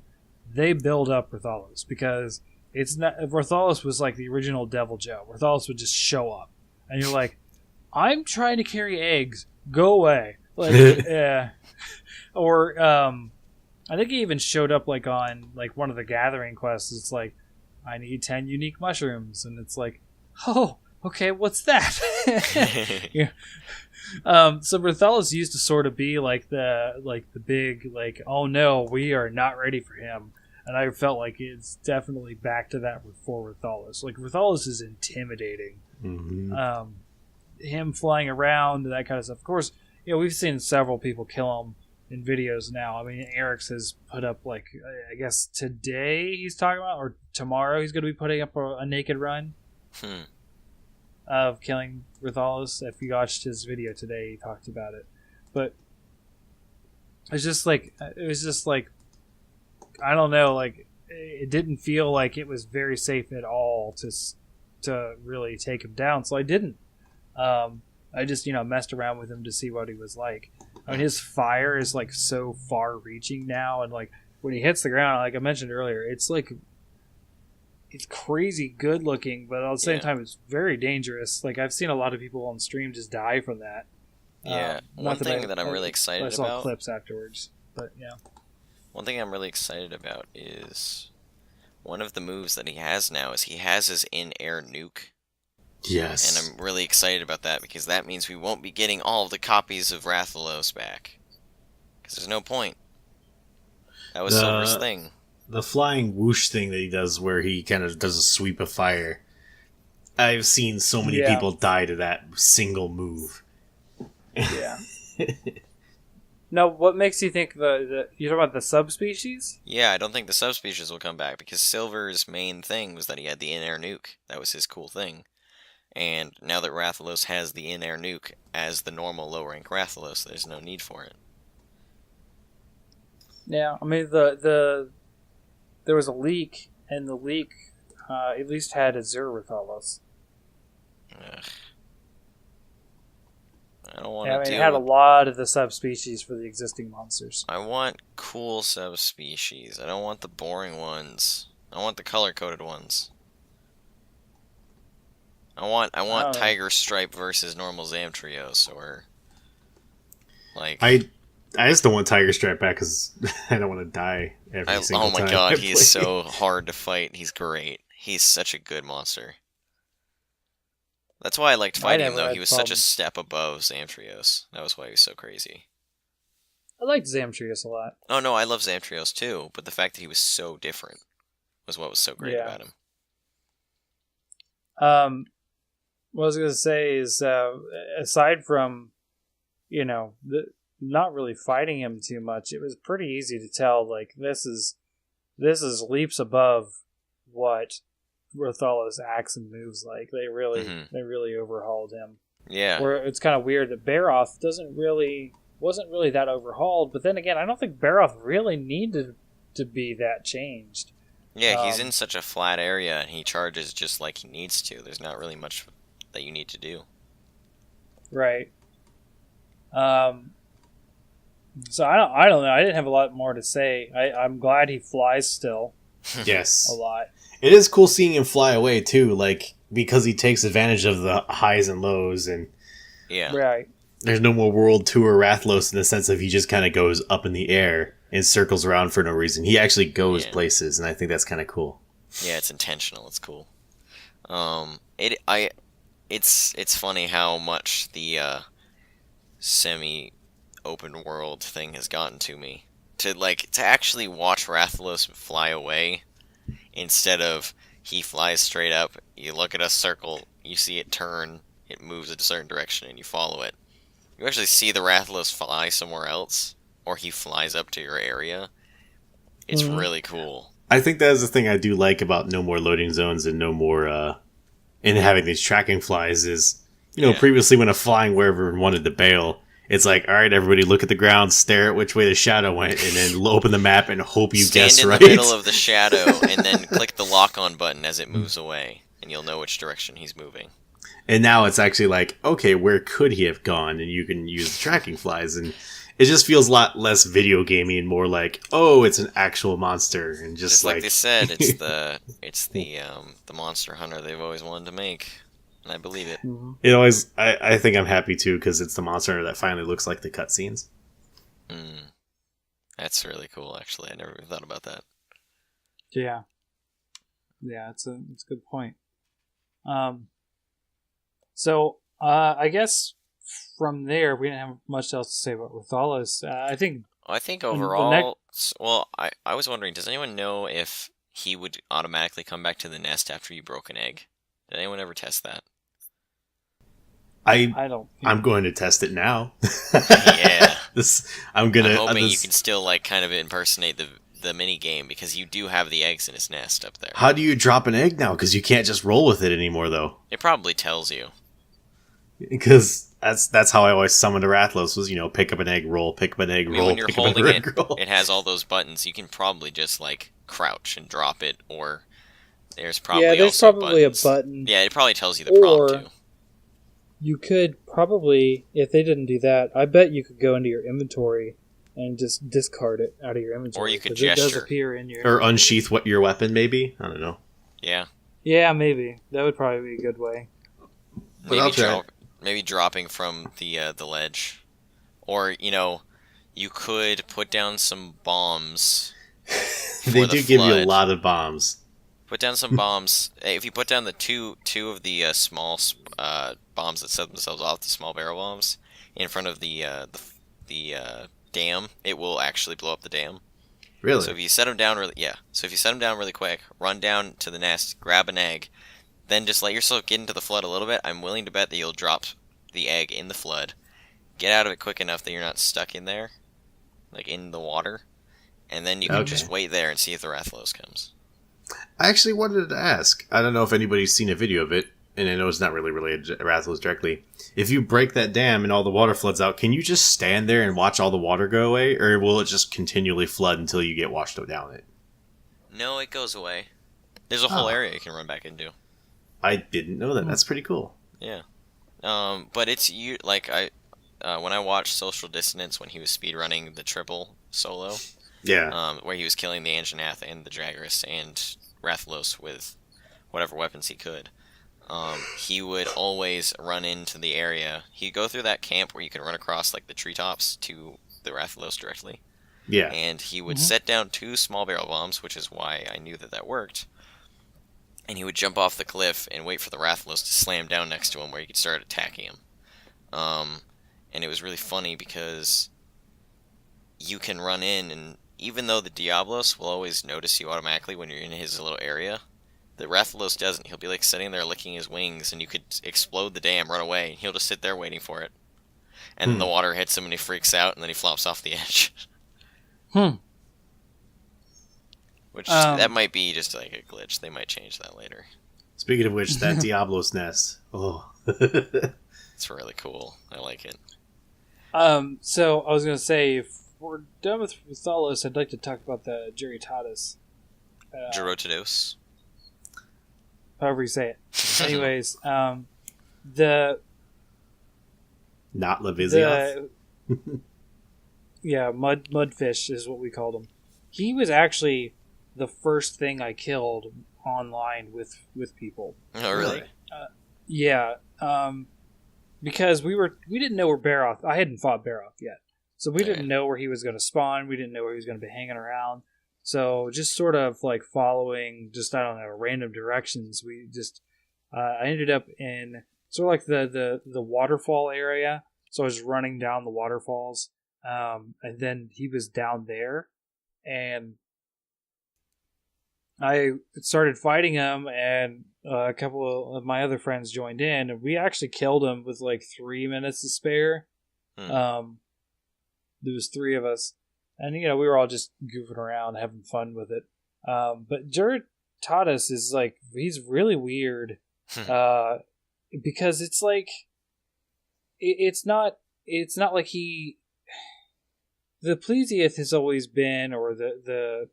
they build up Rathalos because it's not. Rathalos was the original Devil Joe. Rathalos would just show up, and you're like, I'm trying to carry eggs. Go away. Yeah. Or I think he even showed up on one of the gathering quests. It's I need 10 unique mushrooms, and it's oh, okay, what's that? Yeah. So Rathalos used to sort of be the big oh no, we are not ready for him, and I felt it's definitely back to that for Rathalos. Rathalos is intimidating. Mm-hmm. Him flying around and that kind of stuff. Of course, we've seen several people kill him in videos now. I mean, Eric's has put up I guess today he's talking about, or tomorrow he's going to be putting up a naked run. Of killing Rathalos. If you watched his video today, he talked about it. But it's just it was just I don't know, it didn't feel like it was very safe at all to really take him down. So I didn't. I just messed around with him to see what he was like. I mean, his fire is so far reaching now, and when he hits the ground, like I mentioned earlier, it's it's crazy good looking, but at the same time, it's very dangerous. I've seen a lot of people on stream just die from that. Yeah, one thing that I'm really excited about. I saw about. clips afterwards, but yeah. One thing I'm really excited about is one of the moves that he has now is he has his in-air nuke. Yes. And I'm really excited about that because that means we won't be getting all of the copies of Rathalos back. Because there's no point. That was Silver's thing. The flying whoosh thing that he does where he kind of does a sweep of fire. I've seen so many people die to that single move. Yeah. Now, what makes you think you're talking about the subspecies? Yeah, I don't think the subspecies will come back because Silver's main thing was that he had the in-air nuke. That was his cool thing. And now that Rathalos has the in-air nuke as the normal low-rank Rathalos, there's no need for it. Yeah, I mean, there was a leak, and the leak at least had Azure Rathalos. Ugh. I don't want Yeah, to it deal had a with... lot of the subspecies for the existing monsters. I want cool subspecies. I don't want the boring ones. I want the color-coded ones. I want Tiger Stripe versus normal Zamtrios, or like I just don't want Tiger Stripe back because I don't want to die every single time. Oh my god, he is so hard to fight. He's great. He's such a good monster. That's why I liked fighting him, though. He was such a step above Zamtrios. That was why he was so crazy. I liked Zamtrios a lot. Oh no, I love Zamtrios too, but the fact that he was so different was what was so great about him. What I was going to say is, aside from, not really fighting him too much, it was pretty easy to tell, like, this is leaps above what Rothalos acts and moves like. They really overhauled him. Yeah. Where it's kind of weird that Baroth wasn't really that overhauled, but then again, I don't think Baroth really needed to be that changed. Yeah, he's in such a flat area and he charges just like he needs to. There's not really much that you need to do. Right. So I don't know. I didn't have a lot more to say. I'm glad he flies still. Yes. A lot. It is cool seeing him fly away too, like because he takes advantage of the highs and lows, and yeah, right. There's no more World Tour Rathalos in the sense of he just kind of goes up in the air and circles around for no reason. He actually goes places, and I think that's kind of cool. Yeah, it's intentional. It's cool. It's funny how much the semi-open world thing has gotten to me. To actually watch Rathalos fly away instead of he flies straight up. You look at a circle, you see it turn, it moves in a certain direction, and you follow it. You actually see the Rathalos fly somewhere else, or he flies up to your area. It's really cool. I think that is the thing I do like about no more loading zones and no more and having these tracking flies is, previously when a flying wherever wanted to bail, it's like, all right, everybody look at the ground, stare at which way the shadow went, and then open the map and hope you guess right. Stand in the middle of the shadow and then click the lock-on button as it moves away, and you'll know which direction he's moving. And now it's actually like, okay, where could he have gone? And you can use the tracking flies, and it just feels a lot less video gamey and more like, oh, it's an actual monster, and just like they said, it's the monster hunter they've always wanted to make, and I believe it. It always, I think I'm happy too because it's the monster hunter that finally looks like the cutscenes. That's really cool. Actually, I never even thought about that. Yeah, it's a good point. So I guess from there we didn't have much else to say about Rathalos. I think overall. Well, I was wondering, does anyone know if he would automatically come back to the nest after you broke an egg? Did anyone ever test that? I don't. I'm going to test it now. Yeah. I'm hoping you can still kind of impersonate the mini game because you do have the eggs in his nest up there. How do you drop an egg now? Because you can't just roll with it anymore, though. It probably tells you. Because that's how I always summoned a Rathalos was, pick up an egg, roll, pick up an egg, roll, when you're pick up holding an egg, roll. It has all those buttons. You can probably just crouch and drop it, or there's probably a button. Yeah, it probably tells you the prompt too. You could probably, if they didn't do that, I bet you could go into your inventory and just discard it out of your inventory. Or you could gesture. It does appear in your... Or unsheath your weapon, maybe? I don't know. Yeah. Yeah, maybe. That would probably be a good way. Maybe dropping from the ledge. Or, you could put down some bombs. They do give you a lot of bombs. Put down some bombs. If you put down the two of the small bombs that set themselves off, the small barrel bombs, in front of the dam, it will actually blow up the dam. Really? So if you set them down really quick, run down to the nest, grab an egg, then just let yourself get into the flood a little bit. I'm willing to bet that you'll drop the egg in the flood, get out of it quick enough that you're not stuck in there, in the water, and then you can just wait there and see if the Rathalos comes. I actually wanted to ask. I don't know if anybody's seen a video of it, and I know it's not really related to Rathalos directly. If you break that dam and all the water floods out, can you just stand there and watch all the water go away, or will it just continually flood until you get washed down it? No, it goes away. There's a whole area you can run back into. I didn't know that. That's pretty cool. Yeah. But it's when I watched Social Dissonance when he was speedrunning the triple solo, Yeah. where he was killing the Anjanath and the Jagras and Rathalos with whatever weapons he could, he would always run into the area. He'd go through that camp where you can run across like the treetops to the Rathalos directly. Yeah. And he would set down 2 small barrel bombs, which is why I knew that worked. And he would jump off the cliff and wait for the Rathalos to slam down next to him where he could start attacking him. And it was really funny because you can run in, and even though the Diablos will always notice you automatically when you're in his little area, the Rathalos doesn't. He'll be like sitting there licking his wings, and you could explode the dam, run away, and he'll just sit there waiting for it. And then the water hits him, and he freaks out, and then he flops off the edge. Which, that might be just like a glitch. They might change that later. Speaking of which, that Diablos nest. Oh. It's really cool. I like it. So I was going to say, if we're done with Thalos, I'd like to talk about the Juritatis. Gerotidos. However you say it. Anyways, the... Not Levizioth. Yeah, mudfish is what we called him. He was actually the first thing I killed online with people. Oh, really? Yeah. Because we didn't know where Baroth... I hadn't fought Baroth yet. So we didn't know where he was going to spawn. We didn't know where he was going to be hanging around. So just sort of like following just, I don't know, random directions. We just... I ended up in sort of like the waterfall area. So I was running down the waterfalls. And then he was down there. And I started fighting him, and a couple of my other friends joined in, and we actually killed him with like 3 minutes to spare. There was 3 of us, and we were all just goofing around, having fun with it. But Juritatis is like, he's really weird, because it's like, it's not like he. The Plesiath has always been, or the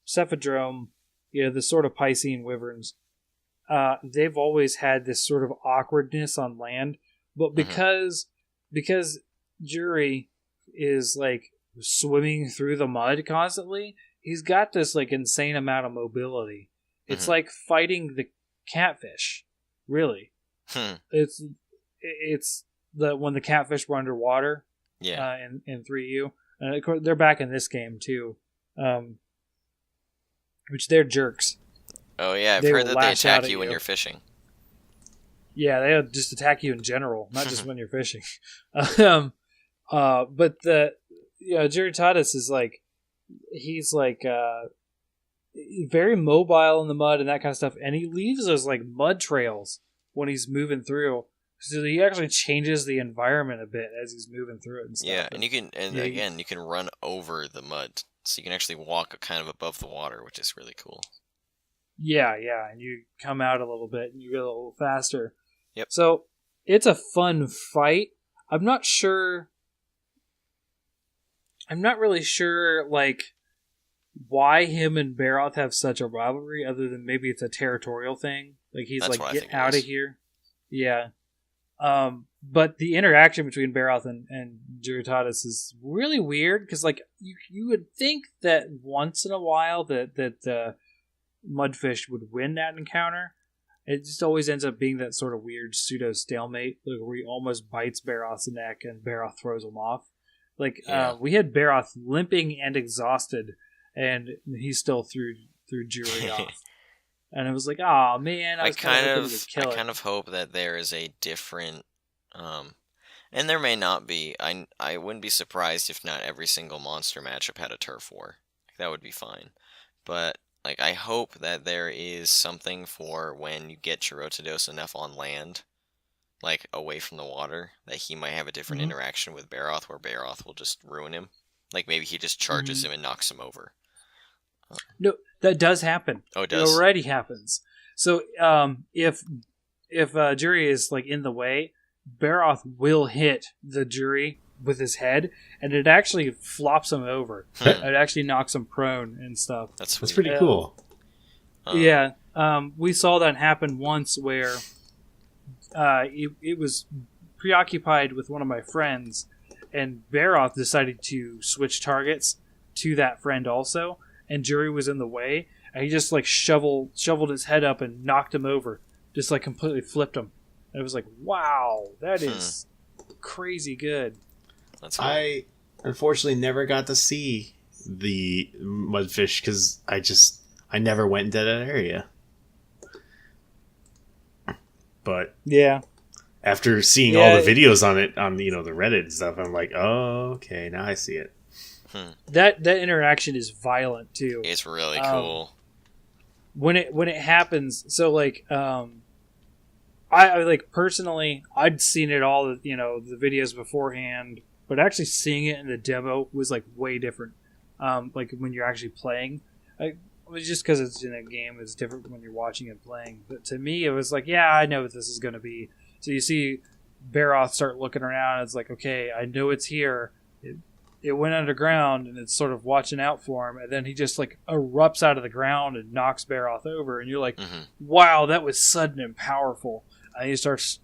Cephadrome, the sort of Piscean wyverns, they've always had this sort of awkwardness on land. But because Jury is like swimming through the mud constantly, he's got this like insane amount of mobility. It's like fighting the catfish, really. It's when the catfish were underwater. Yeah. In 3U. And of course, they're back in this game, too. Which they're jerks. Oh, yeah. I've heard that they attack you when you're fishing. Yeah, they just attack you in general, not just when you're fishing. But Juritatis is like, he's like very mobile in the mud and that kind of stuff. And he leaves those like mud trails when he's moving through. So he actually changes the environment a bit as he's moving through it and stuff. Yeah, and you can run over the mud, so you can actually walk kind of above the water, which is really cool. Yeah, and you come out a little bit and you get a little faster. Yep. So it's a fun fight. I'm not really sure like why him and Baroth have such a rivalry, other than maybe it's a territorial thing. Like he's like, get out of here. Yeah. But the interaction between Baroth and Juritatis is really weird, because like you would think that once in a while that Mudfish would win that encounter. It just always ends up being that sort of weird pseudo stalemate, like where he almost bites Baroth's neck and Baroth throws him off. Like we had Baroth limping and exhausted, and he still threw Jury off. And it was like, oh man, I kind of hope that there is a different, and there may not be. I wouldn't be surprised if not every single monster matchup had a turf war. That would be fine. But like, I hope that there is something for when you get Chirotidos enough on land, like away from the water, that he might have a different interaction with Baroth, where Baroth will just ruin him. Like maybe he just charges him and knocks him over. No, that does happen. Oh, it does? It already happens. So if Jury is like in the way, Baroth will hit the Jury with his head, and it actually flops him over. It actually knocks him prone and stuff. That's pretty cool. We saw that happen once where it was preoccupied with one of my friends, and Baroth decided to switch targets to that friend also, and Jury was in the way, and he just like shoveled his head up and knocked him over, just like completely flipped him. And it was like, wow, that is crazy good. That's cool. I unfortunately never got to see the mudfish because I never went into that area. But yeah, after seeing all the videos on it on the Reddit and stuff, I'm like, oh, okay, now I see it. That interaction is violent too. It's really cool. When it happens, so like I like personally, I'd seen it all, the videos beforehand, but actually seeing it in the demo was like way different. Like when you're actually playing, it was just because it's in a game, it's different when you're watching and playing. But to me, it was like, yeah, I know what this is going to be. So you see Baroth start looking around, and it's like, okay, I know it's here. It went underground, and it's sort of watching out for him, and then he just like erupts out of the ground and knocks Baroth over, and you're like, wow, that was sudden and powerful. And he starts,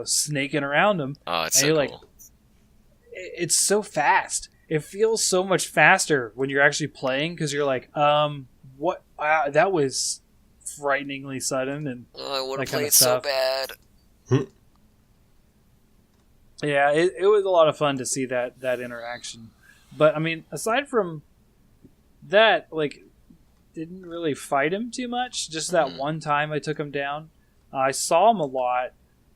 snaking around him. Oh, it's and so you're cool. Like, it's so fast. It feels so much faster when you're actually playing, because you're like, what? That was frighteningly sudden, and I want to play it so bad. Yeah, it was a lot of fun to see that interaction. But I mean, aside from that, like, didn't really fight him too much. Just that one time I took him down. I saw him a lot,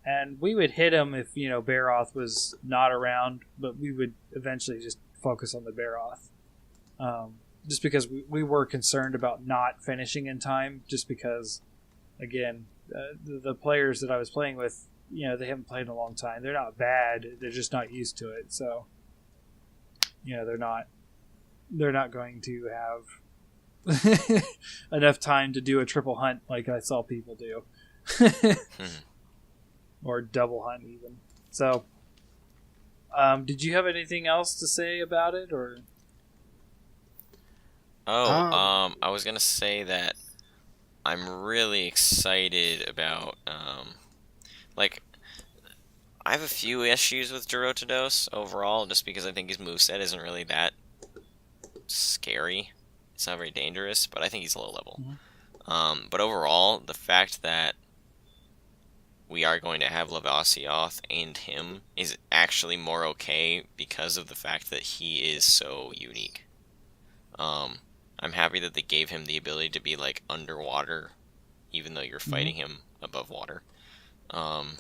and we would hit him if Baroth was not around, but we would eventually just focus on the Baroth. Just because we were concerned about not finishing in time, just because, again, the players that I was playing with, they haven't played in a long time. They're not bad. They're just not used to it. So, they're not going to have enough time to do a triple hunt like I saw people do. Or double hunt even. So, did you have anything else to say about it, or? I was gonna say that I'm really excited about, I have a few issues with Gyrotidos overall, just because I think his moveset isn't really that scary. It's not very dangerous, but I think he's low level. But overall, the fact that we are going to have Lavasioth and him is actually more okay because of the fact that he is so unique. I'm happy that they gave him the ability to be like underwater, even though you're fighting him above water. And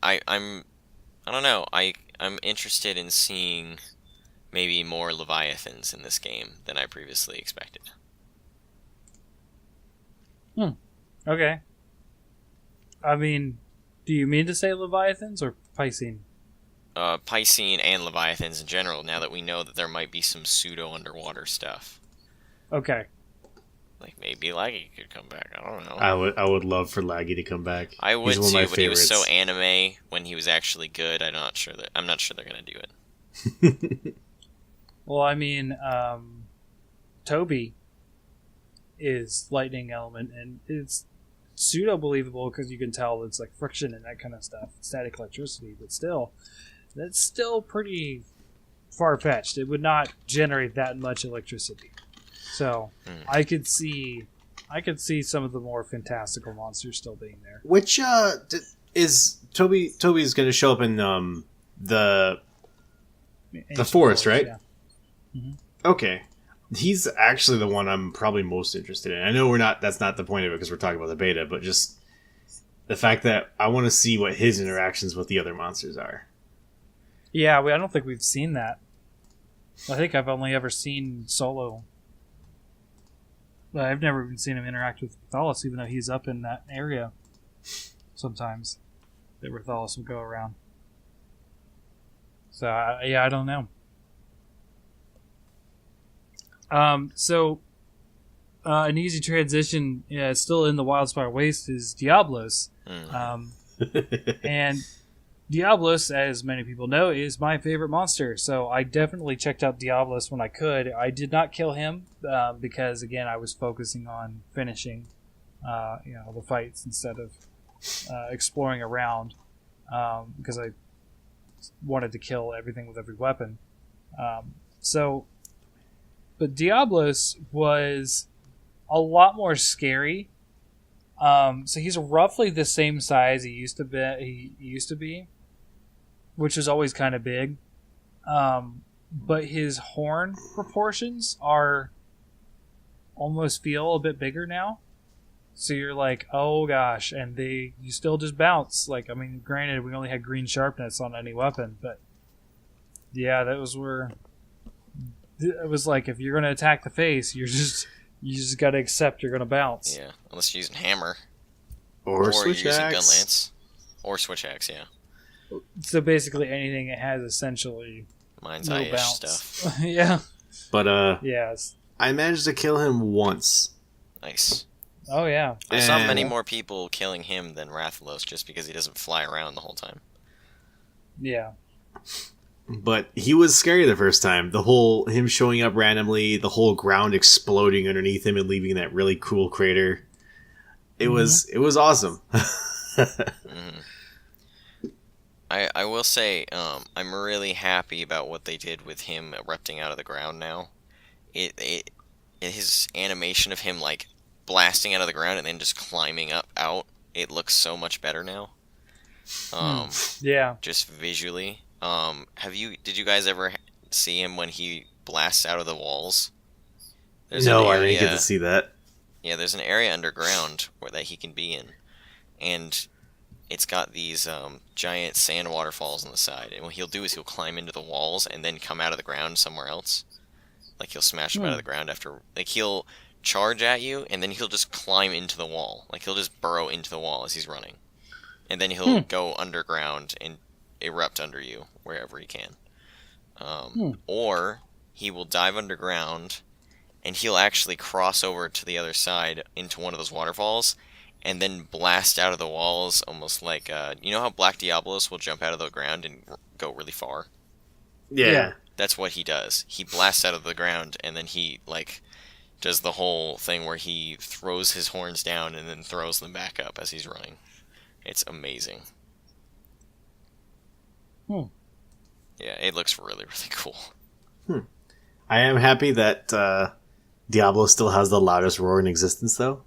I don't know. I'm interested in seeing maybe more Leviathans in this game than I previously expected. Okay. I mean, do you mean to say Leviathans or Piscine? Piscine and Leviathans in general, now that we know that there might be some pseudo-underwater stuff. Okay. Like, maybe Laggy could come back, I don't know. I would love for Laggy to come back. I would He's one of too, my but favorites. he was so anime when he was actually good, I'm not sure they're going to do it. Well, I mean, Toby is lightning element, and it's pseudo-believable because you can tell it's like friction and that kind of stuff, static electricity, but still, that's still pretty far-fetched. It would not generate that much electricity. So, I could see some of the more fantastical monsters still being there. Which is Toby's going to show up in the forest, right? Yeah. Mm-hmm. Okay. He's actually the one I'm probably most interested in. I know that's not the point of it because we're talking about the beta, but just the fact that I want to see what his interactions with the other monsters are. Yeah, I don't think we've seen that. I think I've only ever seen Solo. I've never even seen him interact with Rathalos, even though he's up in that area sometimes that Rathalos will go around. So, I don't know. An easy transition, still in the Wildspire Waste, is Diablos. And Diablos, as many people know, is my favorite monster. So I definitely checked out Diablos when I could. I did not kill him because, again, I was focusing on finishing, the fights instead of exploring around because I wanted to kill everything with every weapon. But Diablos was a lot more scary. So he's roughly the same size he used to be, which is always kind of big. But his horn proportions are almost feel a bit bigger now. So you're like, oh gosh, and you still just bounce. Like, I mean, granted, we only had green sharpness on any weapon, but yeah, that was where it was like, if you're gonna attack the face, you just gotta accept you're gonna bounce. Yeah, unless you're using hammer or switch you're using gun lance or switch axe. Yeah. So basically, anything that has essentially Mine's no eye-ish bounce. stuff. Yeah. But yes. I managed to kill him once. Nice. Oh yeah. I saw many more people killing him than Rathalos just because he doesn't fly around the whole time. Yeah. But he was scary the first time. Him showing up randomly, the whole ground exploding underneath him and leaving that really cool crater. It was awesome. Mm-hmm. I will say, I'm really happy about what they did with him erupting out of the ground now. His animation of him like blasting out of the ground and then just climbing out, it looks so much better now. Yeah. Just visually. Did you guys ever see him when he blasts out of the walls? No, I didn't get to see that. Yeah, there's an area underground that he can be in, and it's got these giant sand waterfalls on the side. And what he'll do is he'll climb into the walls and then come out of the ground somewhere else. Like he'll smash them out of the ground after. Like he'll charge at you and then he'll just climb into the wall. Like he'll just burrow into the wall as he's running, and then he'll go underground and erupt under you wherever he can. Or he will dive underground and he'll actually cross over to the other side into one of those waterfalls and then blast out of the walls almost like you know how Black Diablos will jump out of the ground and go really far? Yeah. That's what he does. He blasts out of the ground and then he like does the whole thing where he throws his horns down and then throws them back up as he's running. It's amazing. Yeah, it looks really, really cool. I am happy that Diablo still has the loudest roar in existence, though.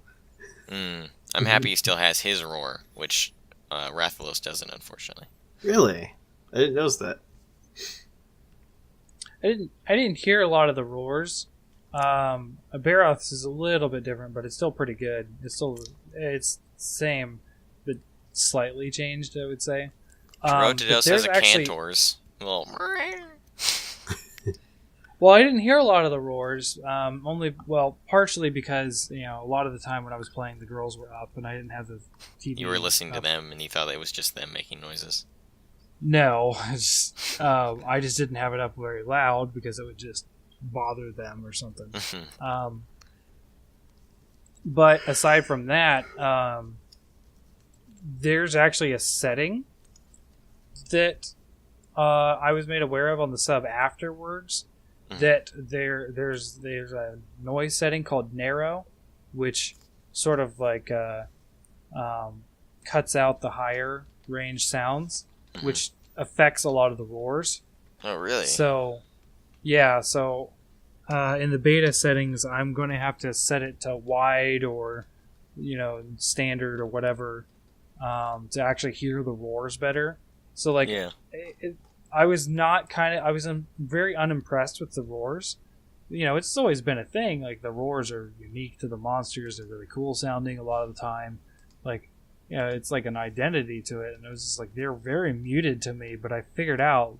I'm happy he still has his roar, which Rathalos doesn't, unfortunately. Really? I didn't notice that. I didn't hear a lot of the roars. Aberoth's is a little bit different, but it's still pretty good. It's same, but slightly changed, I would say. Rotidos has a Cantor's. Well, I didn't hear a lot of the roars. Partially because a lot of the time when I was playing, the girls were up and I didn't have the TV. You were listening to them, and you thought it was just them making noises. No, I just didn't have it up very loud because it would just bother them or something. But aside from that, there's actually a setting that I was made aware of on the sub afterwards. That there's a noise setting called narrow, which sort of like cuts out the higher range sounds, which affects a lot of the roars. Oh, really? So, yeah. So, in the beta settings, I'm going to have to set it to wide or, standard or whatever, to actually hear the roars better. So, like, I was very unimpressed with the roars. It's always been a thing. Like, the roars are unique to the monsters. They're really cool sounding a lot of the time. Like, it's like an identity to it. And it was just like, they're very muted to me. But I figured out,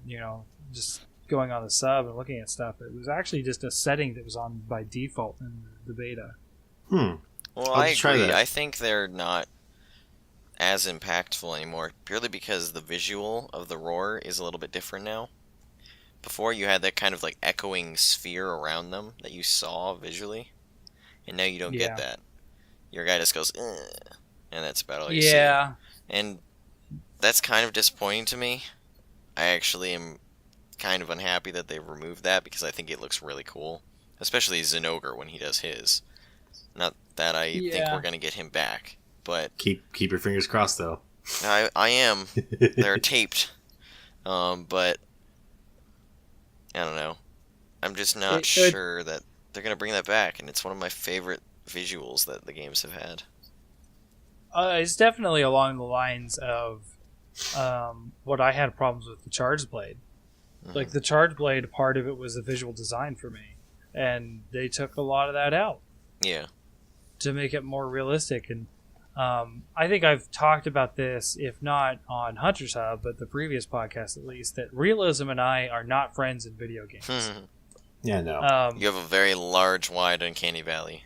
just going on the sub and looking at stuff, it was actually just a setting that was on by default in the beta. Well, I agree. I think they're not as impactful anymore, purely because the visual of the roar is a little bit different now. Before, you had that kind of like echoing sphere around them that you saw visually, and now you don't get that. Your guy just goes, ugh, and that's about all you see. And that's kind of disappointing to me. I actually am kind of unhappy that they removed that because I think it looks really cool, especially Zinogre when he does his. Not that I think we're going to get him back, But keep your fingers crossed, though. I am. They're taped. But I don't know. I'm just not sure that they're gonna bring that back, and it's one of my favorite visuals that the games have had. It's definitely along the lines of what I had problems with the Charge Blade. Mhm. Like, the Charge Blade, part of it was the visual design for me, and they took a lot of that out Yeah. to make it more realistic. And I think I've talked about this, if not on Hunter's Hub, but the previous podcast at least, that realism and I are not friends in video games. Yeah, no. You have a very large, wide, uncanny valley.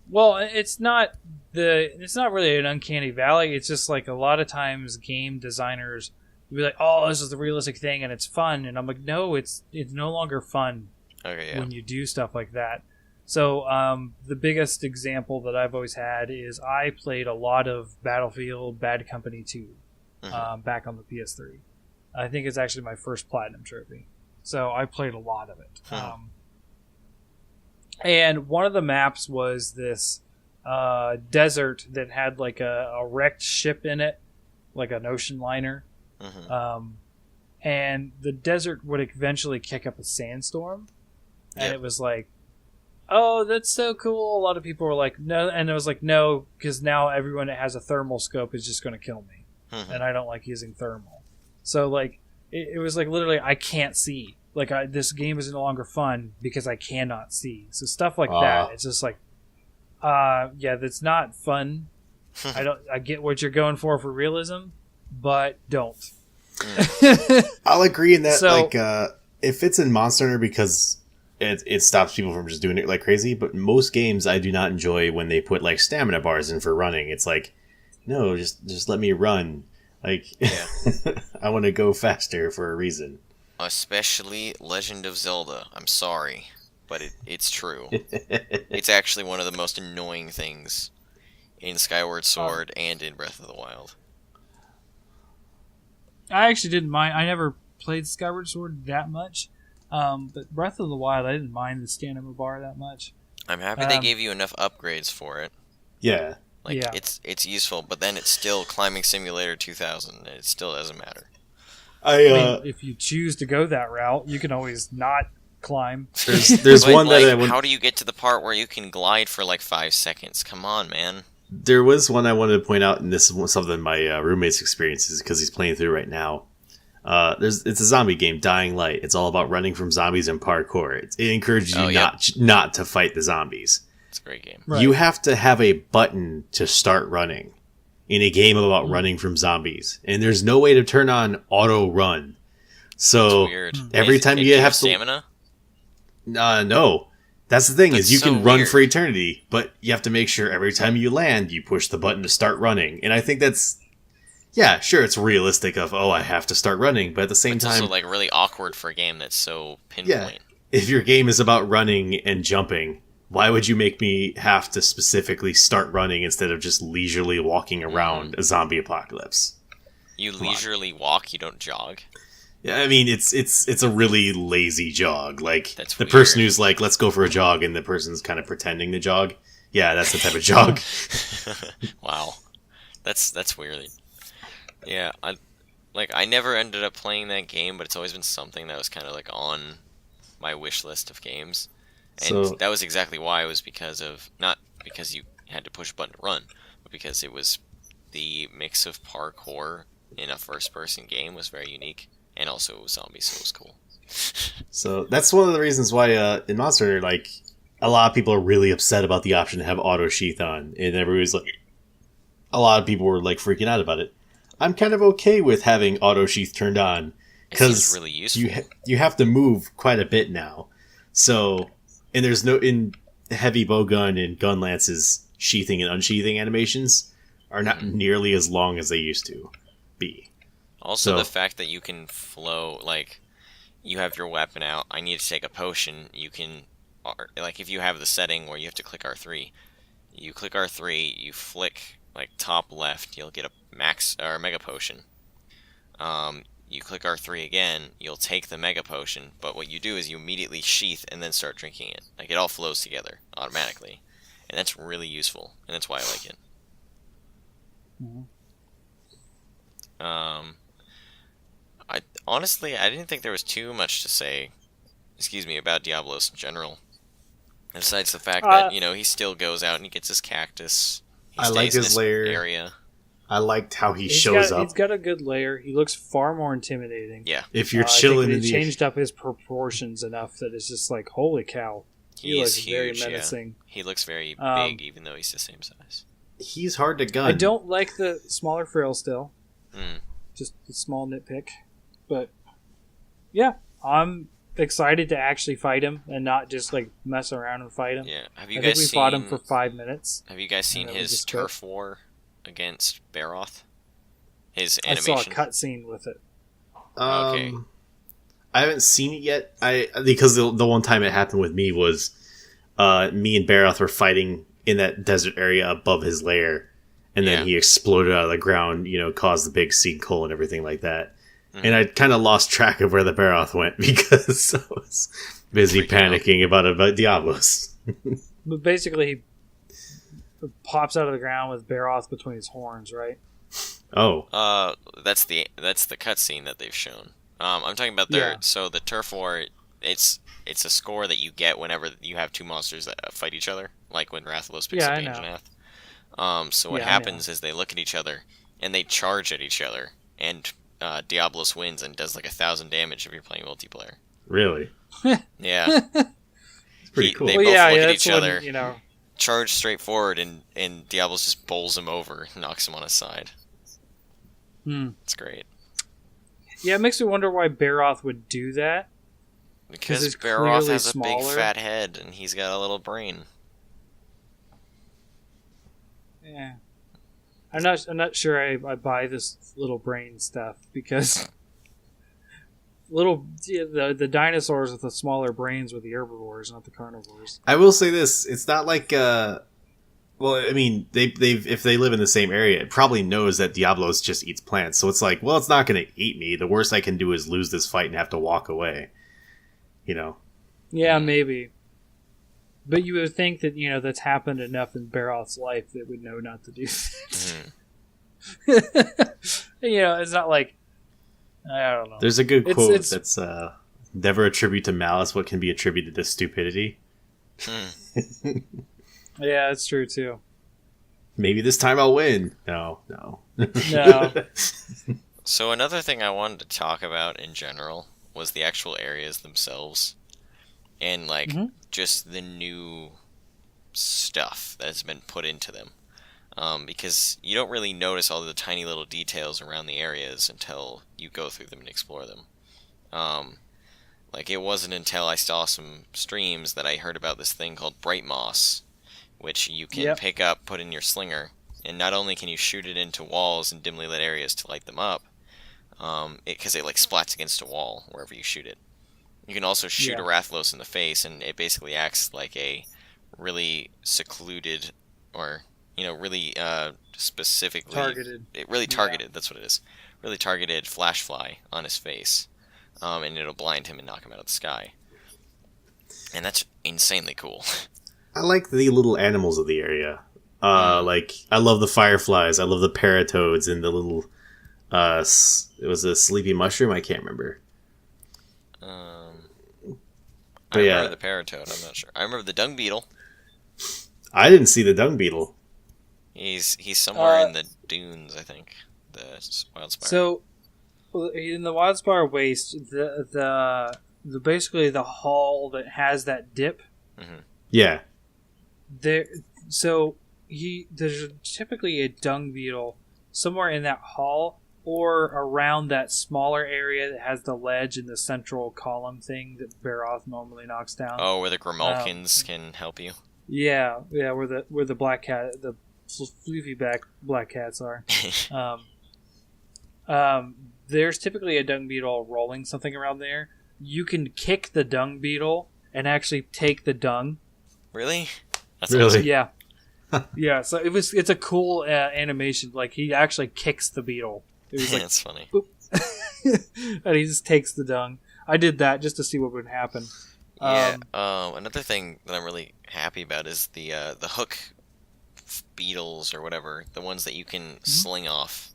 Well, it's not really an uncanny valley. It's just like a lot of times game designers will be like, "Oh, this is the realistic thing and it's fun," and I'm like, "No, it's no longer fun Okay, yeah. when you do stuff like that." So the biggest example that I've always had is I played a lot of Battlefield Bad Company 2 back on the PS3. I think it's actually my first platinum trophy. So I played a lot of it. And one of the maps was this desert that had like a wrecked ship in it, like an ocean liner. And the desert would eventually kick up a sandstorm. And it was like, oh, that's so cool. A lot of people were like, no. And it was like, no, because now everyone that has a thermal scope is just going to kill me. And I don't like using thermal. So, like, it was like literally, I can't see. Like, this game is no longer fun because I cannot see. So stuff like that, it's just like, yeah, that's not fun. I get what you're going for realism, but don't. I'll agree in that. So, like, it fits in Monster Hunter because it stops people from just doing it like crazy. But most games, I do not enjoy when they put like stamina bars in for running. It's like, no, just let me run. Like, I want to go faster for a reason. Especially Legend of Zelda. I'm sorry, but it's true. It's actually one of the most annoying things in Skyward Sword and in Breath of the Wild. I actually didn't mind. I never played Skyward Sword that much, but Breath of the Wild, I didn't mind the stamina bar that much. I'm happy they gave you enough upgrades for it. Yeah. Like, it's useful, but then it's still Climbing Simulator 2000, and it still doesn't matter. I mean, if you choose to go that route, you can always not climb. There's one like, that I how do you get to the part where you can glide for like 5 seconds? Come on, man. There was one I wanted to point out, and this is something my roommate's experiences because he's playing through right now. It's a zombie game, Dying Light. It's all about running from zombies and parkour. It encourages you not to fight the zombies. It's a great game. Right. You have to have a button to start running in a game about running from zombies, and there's no way to turn on auto run. So every time you have stamina. No. That's the thing, is you can run weird. for eternity, but you have to make sure every time you land, you push the button to start running. And I think that's, yeah, sure, it's realistic of, I have to start running, but at the same time... It's also, like, really awkward for a game that's so pinpoint. Yeah, if your game is about running and jumping, why would you make me have to specifically start running instead of just leisurely walking around a zombie apocalypse? You leisurely walk, you don't jog? Yeah, I mean, it's a really lazy jog. Like, that's the weird. person who's like, let's go for a jog, and the person's kind of pretending to jog. Yeah, that's the type of jog. Wow. That's weird. Yeah, I never ended up playing that game, but it's always been something that was kind of like on my wish list of games. And that was exactly why. It was because of, not because you had to push a button to run, but because it was the mix of parkour in a first-person game was very unique. And also it was zombies, so it was cool. So that's one of the reasons why in Monster Hunter, like, a lot of people are really upset about the option to have auto sheath on. And everybody's like, a lot of people were like freaking out about it. I'm kind of okay with having auto sheath turned on. Because really useful. You have to move quite a bit now. So, and there's no, in heavy bowgun and gun lances, sheathing and unsheathing animations are not nearly as long as they used to be. Also, the fact that you can flow, like, you have your weapon out, I need to take a potion, you can, like, if you have the setting where you have to click R3, you click R3, you flick, like, top left, you'll get a max, or mega potion. You click R3 again, you'll take the mega potion, but what you do is you immediately sheath and then start drinking it. Like, it all flows together, automatically. And that's really useful, and that's why I like it. Mhm. I honestly I didn't think there was too much to say. Excuse me, about Diablos in general. Besides the fact that he still goes out and he gets his cactus. He I like stays in his this lair. area. I liked how he shows up. He's got a good layer. He looks far more intimidating. Yeah. If you're chilling I in think the changed up his proportions enough that it's just like, holy cow. He is looks huge, very menacing. yeah. He looks very big, even though he's the same size. He's hard to gun. I don't like the smaller frail still. Mm. Just a small nitpick. But, yeah, I'm excied to actually fight him and not just, like, mess around and fight him. Yeah. Have I you think guys we seen... fought him for 5 minutes. Have you guys seen his turf war against Baroth? His animation? I saw a cutscene with it. Okay. I haven't seen it yet. Because the one time it happened with me was me and Baroth were fighting in that desert area above his lair, and then he exploded out of the ground, caused the big sinkhole and everything like that. Mm-hmm. And I kind of lost track of where the Baroth went because I was busy panicking about Diablos. But basically, he pops out of the ground with Baroth between his horns, right? Oh. That's the cutscene that they've shown. I'm talking about so the turf war. It's a score that you get whenever you have two monsters that fight each other, like when Rathalos picks up Anjanath. So what happens is they look at each other and they charge at each other, and Diablos wins and does like 1,000 damage if you're playing multiplayer. Really? Yeah. It's pretty cool. They both look at each other, charge straight forward, and Diablos just bowls him over, knocks him on his side. It's great. Yeah, it makes me wonder why Baroth would do that. Because Baroth has a big fat head and he's got a little brain. Yeah, I'm not sure I buy this little brain stuff because the dinosaurs with the smaller brains were the herbivores, not the carnivores. I will say this: it's not like well, I mean, if they live in the same area, it probably knows that Diablos just eats plants. So it's like, well, it's not going to eat me. The worst I can do is lose this fight and have to walk away. Yeah, maybe. But you would think that, that's happened enough in Baroth's life that would know not to do that. It's not like, I don't know. There's a good quote that's, never attribute to malice what can be attributed to stupidity. Yeah, it's true, too. Maybe this time I'll win. No. No. So another thing I wanted to talk about in general was the actual areas themselves. And, just the new stuff that has been put into them. Because you don't really notice all the tiny little details around the areas until you go through them and explore them. It wasn't until I saw some streams that I heard about this thing called Bright Moss, which you can pick up, put in your slinger, and not only can you shoot it into walls and dimly lit areas to light them up, because it splats against a wall wherever you shoot it. You can also shoot a Rathalos in the face, and it basically acts like a really secluded, or really specifically targeted. Really targeted. That's what it is. Really targeted flash fly on his face, and it'll blind him and knock him out of the sky. And that's insanely cool. I like the little animals of the area. I love the fireflies. I love the paratoads and the little. It was a sleepy mushroom. I can't remember. I remember the paratoad. I'm not sure. I remember the dung beetle. I didn't see the dung beetle. He's somewhere in the dunes, I think. The Wildspire. So, in the Wildspire Waste, the basically the hall that has that dip. Mm-hmm. Yeah. There's typically a dung beetle somewhere in that hall, or around that smaller area that has the ledge and the central column thing that Baroth normally knocks down. Oh, where the Grimalkins can help you. Yeah, where the black cat, the floofy black cats are. There's typically a dung beetle rolling something around there. You can kick the dung beetle and actually take the dung. Really? That's really awesome. Yeah. Yeah, so it's a cool animation. He actually kicks the beetle. It was that's funny. And he just takes the dung. I did that just to see what would happen. Yeah. Another thing that I'm really happy about is the hook beetles or whatever, the ones that you can sling off,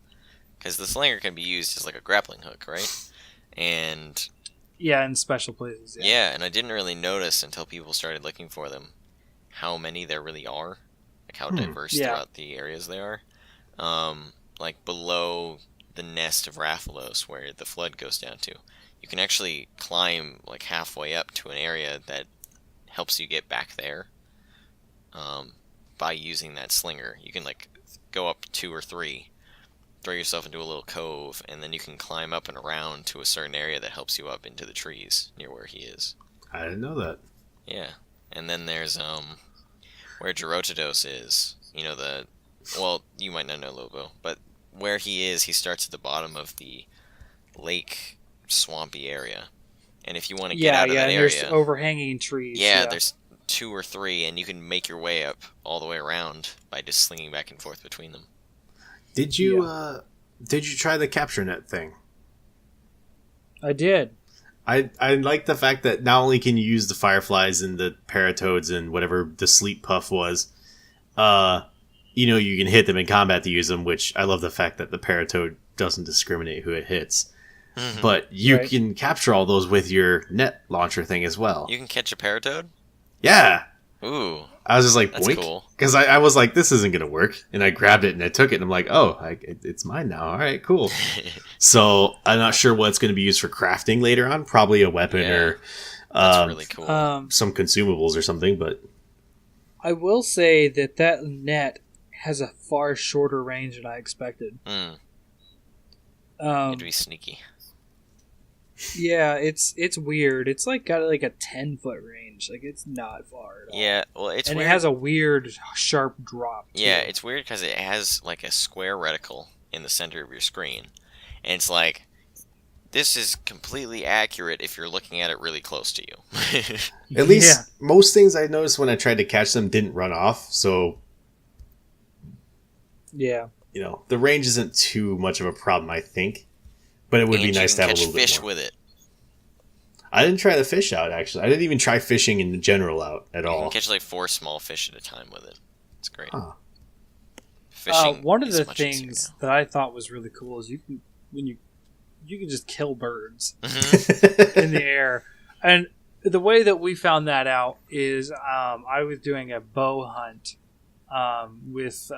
because the slinger can be used as like a grappling hook, right? And Yeah, in special places. yeah, and I didn't really notice until people started looking for them how many there really are, like how diverse throughout the areas they are. Like below the nest of Rathalos, where the flood goes down to, you can actually climb like halfway up to an area that helps you get back there. By using that slinger, you can like go up 2 or 3, throw yourself into a little cove, and then you can climb up and around to a certain area that helps you up into the trees near where he is. I didn't know that. Yeah, and then there's where Gerotidos is. You know well, you might not know Lobo, but where he is, he starts at the bottom of the lake swampy area, and if you want to get out of that area, there's overhanging trees. Yeah, there's 2 or 3, and you can make your way up all the way around by just slinging back and forth between them. Did you try the capture net thing? I did. I like the fact that not only can you use the fireflies and the paratoads and whatever the sleep puff was, you can hit them in combat to use them, which I love the fact that the paratoad doesn't discriminate who it hits. Mm-hmm. But you can capture all those with your net launcher thing as well. You can catch a paratoad? Yeah. Ooh. I was just like, that's boink. Cool. Because I was like, this isn't going to work. And I grabbed it and I took it and I'm like, oh, it's mine now. All right, cool. So I'm not sure what's going to be used for crafting later on. Probably a weapon or that's really cool. Some consumables or something. But I will say that net has a far shorter range than I expected. It'd be sneaky. Yeah, it's weird. It's like got like a 10-foot range. Like it's not far at all. Yeah, well, it's and weird. It has a weird sharp drop. Too. Yeah, it's weird because it has like a square reticle in the center of your screen, and it's like this is completely accurate if you're looking at it really close to you. At least most things I noticed when I tried to catch them didn't run off. So yeah, the range isn't too much of a problem, I think. But it would be nice to have a little bit more. Fish with it. I didn't try the fish out, actually. I didn't even try fishing in general out at all. You can catch like 4 small fish at a time with it. It's great. Huh. Fishing one of the things that I thought was really cool is you can just kill birds in the air. And the way that we found that out is I was doing a bow hunt with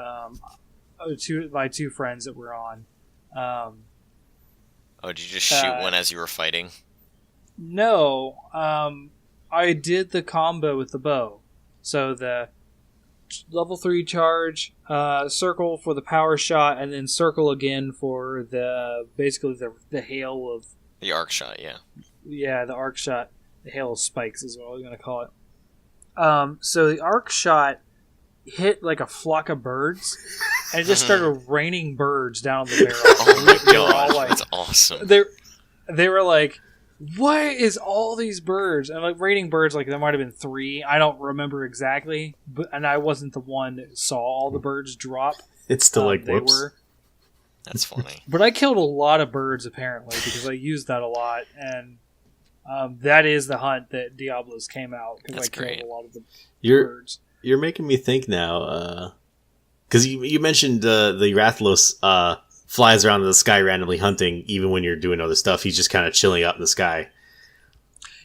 my 2 friends that were on. Oh, did you just shoot one as you were fighting? No. I did the combo with the bow. So the level 3 charge, circle for the power shot, and then circle again for basically the hail of... The arc shot, yeah. Yeah, the arc shot. The hail of spikes is what I was going to call it. So the arc shot hit like a flock of birds, and it just started raining birds down the barrel. Oh my god, that's awesome. They were like, what is all these birds? And like raining birds, like there might have been 3. I don't remember exactly, and I wasn't the one that saw all the birds drop. It's still like whoops. They were. That's funny. But I killed a lot of birds apparently because I used that a lot, and that is the hunt that Diablos came out because I killed a lot of the birds. You're making me think now, because you mentioned the Rathalos flies around in the sky randomly hunting, even when you're doing other stuff. He's just kind of chilling out in the sky.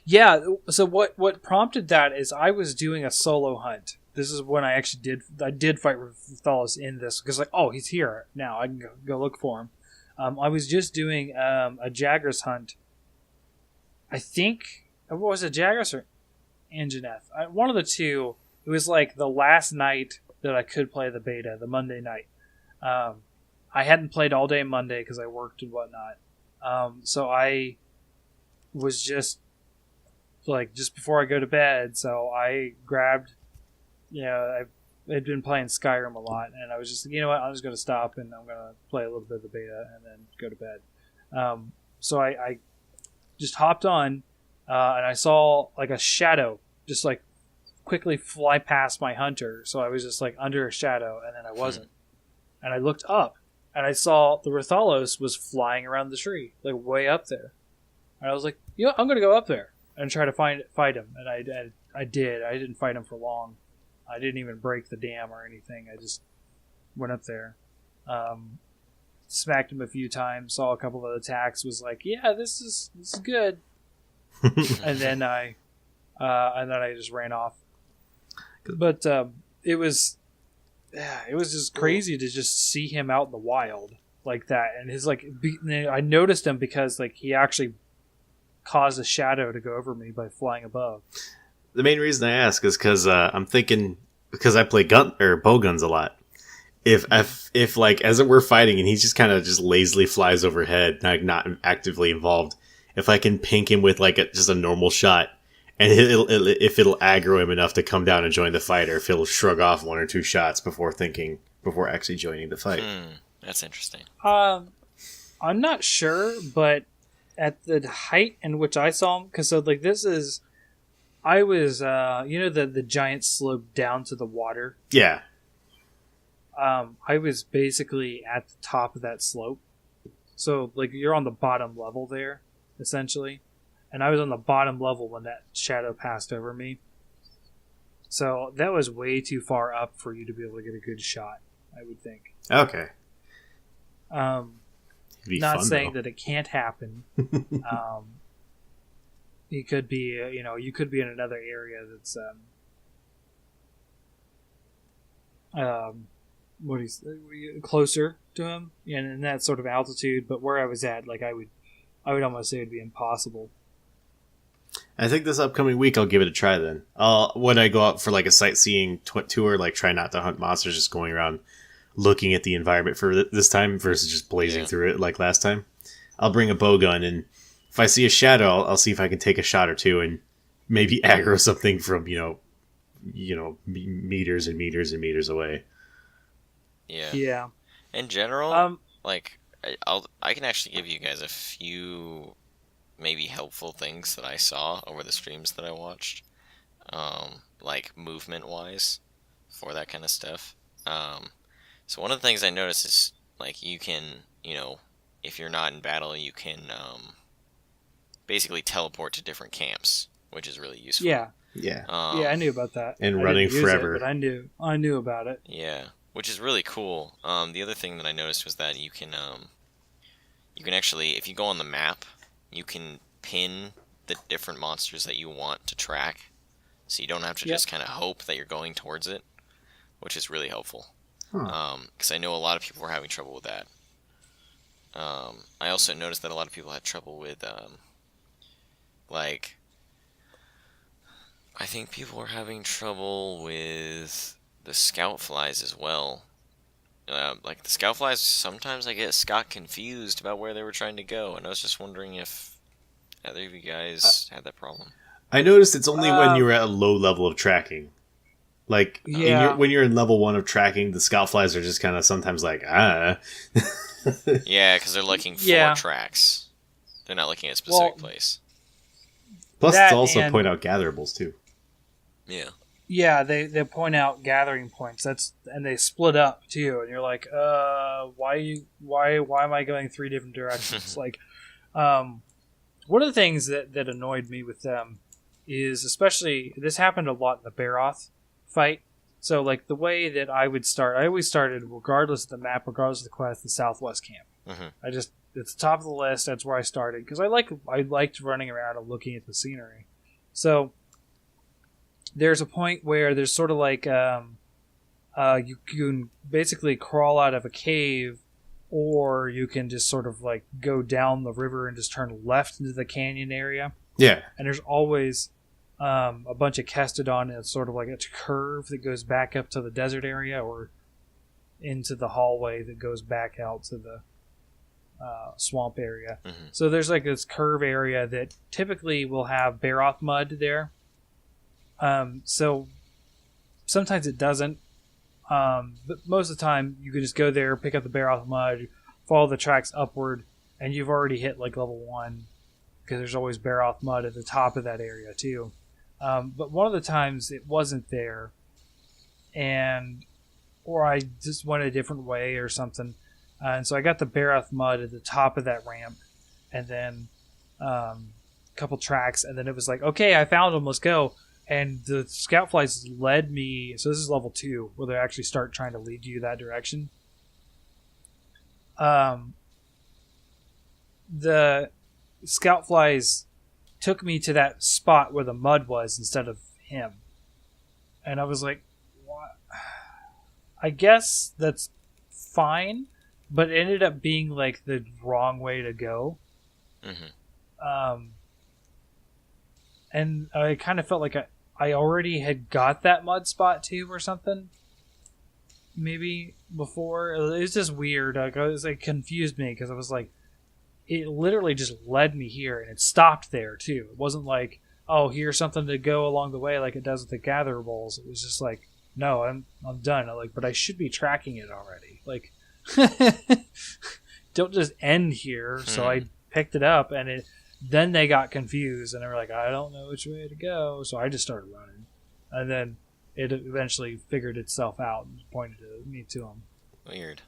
Yeah, so what prompted that is I was doing a solo hunt. This is when I actually did fight Rathalos in this, because like, oh, he's here now. I can go look for him. I was just doing a Jagras hunt. I think, what was it, Jagras or Anjaneth? One of the two. It was like the last night that I could play the beta, the Monday night. I hadn't played all day Monday because I worked and whatnot. So I was just before I go to bed. So I grabbed, I had been playing Skyrim a lot, and I was just, I'm just going to stop and I'm going to play a little bit of the beta and then go to bed. So I just hopped on and I saw like a shadow just like quickly fly past my hunter, so I was just like under a shadow, and then I wasn't. And I looked up, and I saw the Rathalos was flying around the tree, like way up there. And I was like, I'm gonna go up there and try to fight him. And I did. I didn't fight him for long. I didn't even break the dam or anything. I just went up there, smacked him a few times, saw a couple of attacks, was like, yeah, this is good. and then I just ran off. But it was just crazy to just see him out in the wild like that. And his I noticed him because like he actually caused a shadow to go over me by flying above. The main reason I ask is because I'm thinking, because I play bow guns a lot. If like as we're fighting and he just kind of just lazily flies overhead, like not actively involved, if I can pink him with like just a normal shot, and if it'll aggro him enough to come down and join the fight, or if he'll shrug off 1 or 2 shots before actually joining the fight. That's interesting. I'm not sure, but at the height in which I saw him, because I was the giant slope down to the water. Yeah. I was basically at the top of that slope, so like you're on the bottom level there, essentially. And I was on the bottom level when that shadow passed over me. So that was way too far up for you to be able to get a good shot, I would think. Okay. Not saying that it can't happen. It could be, you could be in another area that's, closer to him, and in that sort of altitude. But where I was at, like I would almost say it'd be impossible. I think this upcoming week I'll give it a try then. When I go out for like a sightseeing tour, like try not to hunt monsters, just going around looking at the environment for this time versus just blazing through it like last time. I'll bring a bow gun, and if I see a shadow, I'll see if I can take a shot or two and maybe aggro something from, meters and meters and meters away. Yeah. Yeah. In general, I can actually give you guys a few maybe helpful things that I saw over the streams that I watched, like movement-wise, for that kind of stuff. So one of the things I noticed is, like, you can, if you're not in battle, you can basically teleport to different camps, which is really useful. Yeah. Yeah. I knew about that. And running forever. But I knew about it. Yeah, which is really cool. The other thing that I noticed was that you can actually, if you go on the map, you can pin the different monsters that you want to track, so you don't have to just kind of hope that you're going towards it, which is really helpful. Because I know a lot of people were having trouble with that. I also noticed that a lot of people had trouble with, I think people were having trouble with the scout flies as well. Like the scout flies, sometimes I got confused about where they were trying to go, and I was just wondering if either of you guys had that problem. I noticed it's only when you're at a low level of tracking. Like, when you're in level 1 of tracking, the scout flies are just kind of sometimes like, Yeah, because they're looking for tracks. They're not looking at a specific place. Plus, it's also point out gatherables, too. Yeah. Yeah, they point out gathering points. And they split up, too. And you're like, why am I going 3 different directions? Like, one of the things that annoyed me with them is, especially, this happened a lot in the Baroth fight. So, like, the way that I always started, regardless of the map, regardless of the quest, the Southwest camp. Mm-hmm. It's the top of the list. That's where I started, because I liked running around and looking at the scenery. So there's a point where there's sort of like you can basically crawl out of a cave, or you can just sort of like go down the river and just turn left into the canyon area. Yeah, and there's always a bunch of Kestodon, and it's sort of like a curve that goes back up to the desert area, or into the hallway that goes back out to the swamp area. Mm-hmm. So there's like this curve area that typically will have Baroth mud there. So sometimes it doesn't. But most of the time you can just go there, pick up the Baroth mud, follow the tracks upward, and you've already hit like level 1, because there's always Baroth mud at the top of that area too. But one of the times it wasn't there, or I just went a different way or something. And so I got the Baroth mud at the top of that ramp, and then a couple tracks, and then it was like, okay, I found them, let's go. and the scout flies led me. So this is level 2, where they actually start trying to lead you that direction. The scout flies took me to that spot where the mud was instead of him, and I was like, "What?" I guess that's fine, but it ended up being like the wrong way to go. Mm-hmm. And I kind of felt like I already had got that mud spot too, or something. Maybe before. It was just weird. Like, it confused me because I was like, it literally just led me here, and it stopped there too. It wasn't like, oh, here's something to go along the way like it does with the gatherables. It was just like, no, I'm done. But I should be tracking it already. Like, don't just end here. So I picked it up, and then they got confused, and they were like, I don't know which way to go. So I just started running, and then it eventually figured itself out and pointed me to them. Weird.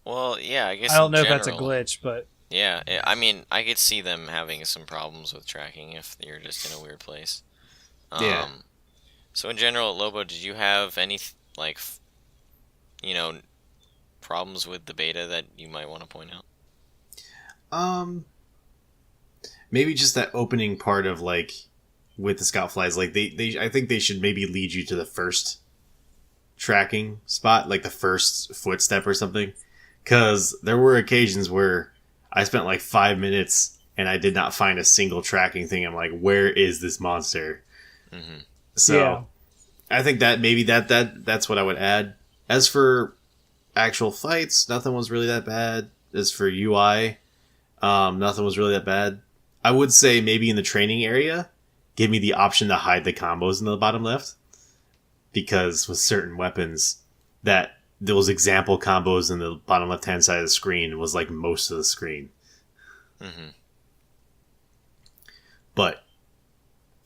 Well, yeah, I guess I don't know if that's a glitch, but yeah, I mean, I could see them having some problems with tracking if you're just in a weird place. Yeah. So in general, Lobo, did you have any problems with the beta that you might want to point out? Maybe just that opening part of like with the scout flies, like they I think they should maybe lead you to the first tracking spot, like the first footstep or something. Because there were occasions where I spent like 5 minutes and I did not find a single tracking thing. I'm like, where is this monster? Mm-hmm. So yeah. I think that maybe that's what I would add. As for actual fights, nothing was really that bad. As for UI, nothing was really that bad. I would say maybe in the training area, give me the option to hide the combos in the bottom left. Because with certain weapons, those example combos in the bottom left-hand side of the screen was like most of the screen. Mm-hmm. But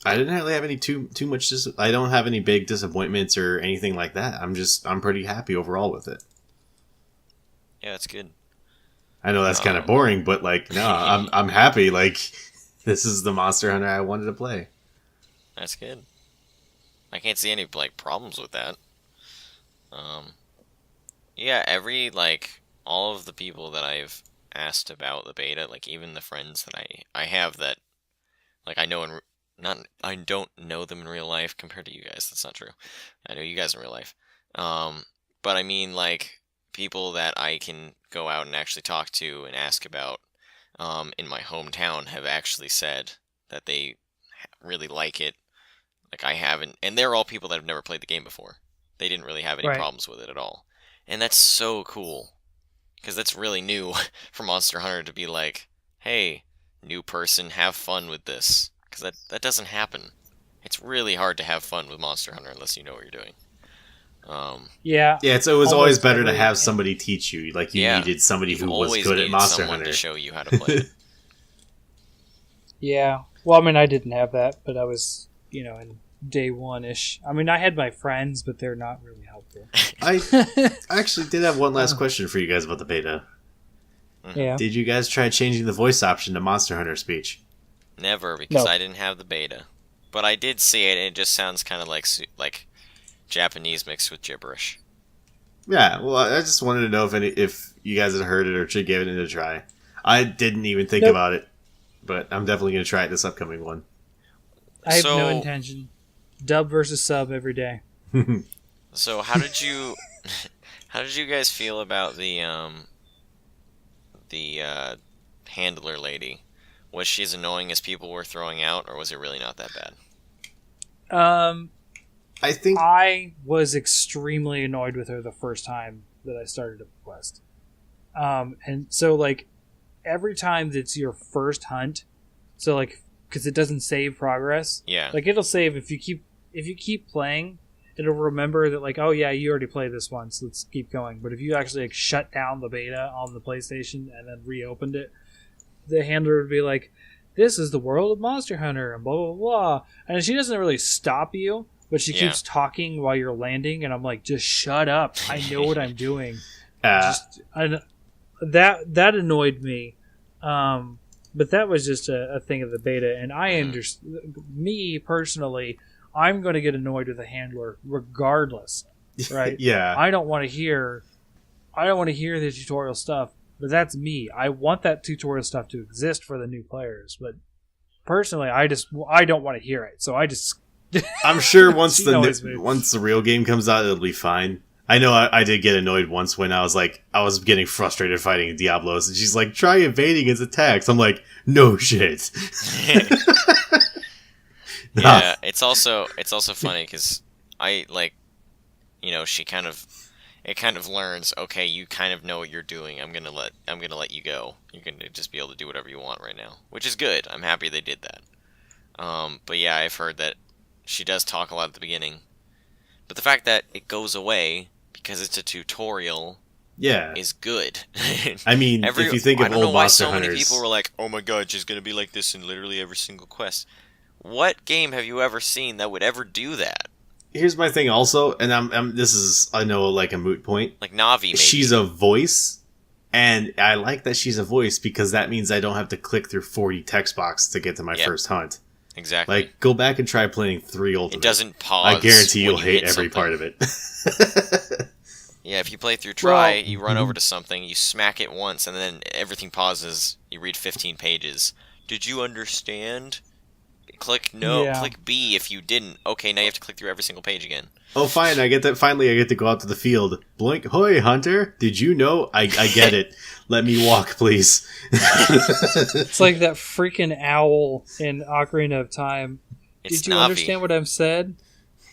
I didn't really have any too much. I don't have any big disappointments or anything like that. I'm pretty happy overall with it. Yeah, that's good. I know that's kind of boring, but like, no, I'm happy. Like, this is the Monster Hunter I wanted to play. That's good. I can't see any problems with that. Yeah, all of the people that I've asked about the beta, even the friends that I have that I know I don't know them in real life compared to you guys. That's not true. I know you guys in real life. But I mean people that I can go out and actually talk to and ask about in my hometown have actually said that they really like it. I haven't, and they're all people that have never played the game before. They didn't really have any problems with it at all. And that's so cool. Because that's really new for Monster Hunter to be like, hey, new person, have fun with this. Because that doesn't happen. It's really hard to have fun with Monster Hunter unless you know what you're doing. Yeah. Yeah, it was always better to have somebody teach you. Like, you needed somebody who was good at Monster Hunter to show you how to play it. Yeah. Well, I mean, I didn't have that, but I was, in day one-ish. I mean, I had my friends, but they're not really helpful. I actually did have one last question for you guys about the beta. Yeah. Did you guys try changing the voice option to Monster Hunter speech? Never, because I didn't have the beta. But I did see it, and it just sounds kind of like Japanese mixed with gibberish. Yeah, well, I just wanted to know if you guys had heard it or should give it a try. I didn't even think about it, but I'm definitely going to try it this upcoming one. I have no intention. Dub versus sub every day. So how did you guys feel about the handler lady? Was she as annoying as people were throwing out, or was it really not that bad? I think I was extremely annoyed with her the first time that I started a quest. And so every time that's your first hunt, so because it doesn't save progress. Yeah. It'll save if you keep playing, it'll remember that oh yeah, you already played this once, let's keep going. But if you actually shut down the beta on the PlayStation and then reopened it, the handler would be like, this is the world of Monster Hunter and blah blah blah. And she doesn't really stop you, but she keeps talking while you're landing, and I'm like, just shut up. I know what I'm doing. That annoyed me. But that was just a thing of the beta, and me personally, I'm going to get annoyed with the handler regardless, right? Yeah. I don't want to hear the tutorial stuff, but that's me. I want that tutorial stuff to exist for the new players, but personally, I don't want to hear it. So I just I'm sure once the real game comes out, it'll be fine. I know I did get annoyed once when I was getting frustrated fighting Diablos, and she's like, try evading his attacks. I'm like, no shit. Yeah, it's also funny because she kind of learns, okay, you kind of know what you're doing. I'm gonna let you go. You're gonna just be able to do whatever you want right now, which is good. I'm happy they did that. But yeah, I've heard that she does talk a lot at the beginning, but the fact that it goes away because it's a tutorial, is good. I mean, if you think of old Monster Hunters, I don't know why so many people were like, "Oh my god, she's gonna be like this in literally every single quest." What game have you ever seen that would ever do that? Here's my thing also, and this is, I know, like a moot point. Like Navi, maybe. She's a voice, and I like that she's a voice because that means I don't have to click through 40 text boxes to get to my first hunt. Exactly. Like, go back and try playing 3 Ultimate. It doesn't pause. I guarantee you'll hate every part of it. Yeah, if you play through Try, you run over to something, you smack it once, and then everything pauses. You read 15 pages. Did you understand? Click no. Yeah. Click B if you didn't. Okay, now you have to click through every single page again. Oh, fine. Finally, I get to go out to the field. Blink. Hoy, Hunter. Did you know? I get it. Let me walk, please. It's like that freaking owl in Ocarina of Time. Did you understand what I've said?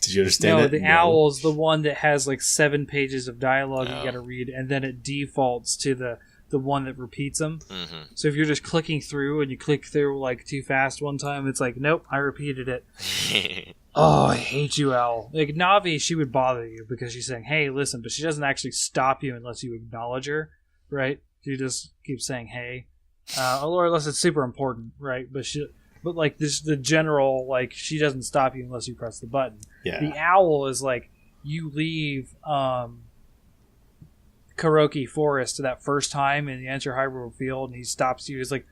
Did you understand it? No, the owl is the one that has like 7 pages of dialogue you got to read, and then it defaults to the one that repeats them. Mm-hmm. So if you're just clicking through and you click through like too fast one time, it's like, nope, I repeated it. Oh, I hate you, Owl. Like Navi, she would bother you because she's saying, hey, listen, but she doesn't actually stop you unless you acknowledge her, right? She just keeps saying, hey. Or unless it's super important, right? But like this, the general, like, she doesn't stop you unless you press the button. Yeah. The Owl is like, you leave Kuroki Forest that first time and you enter Hyrule Field and he stops you. He's like,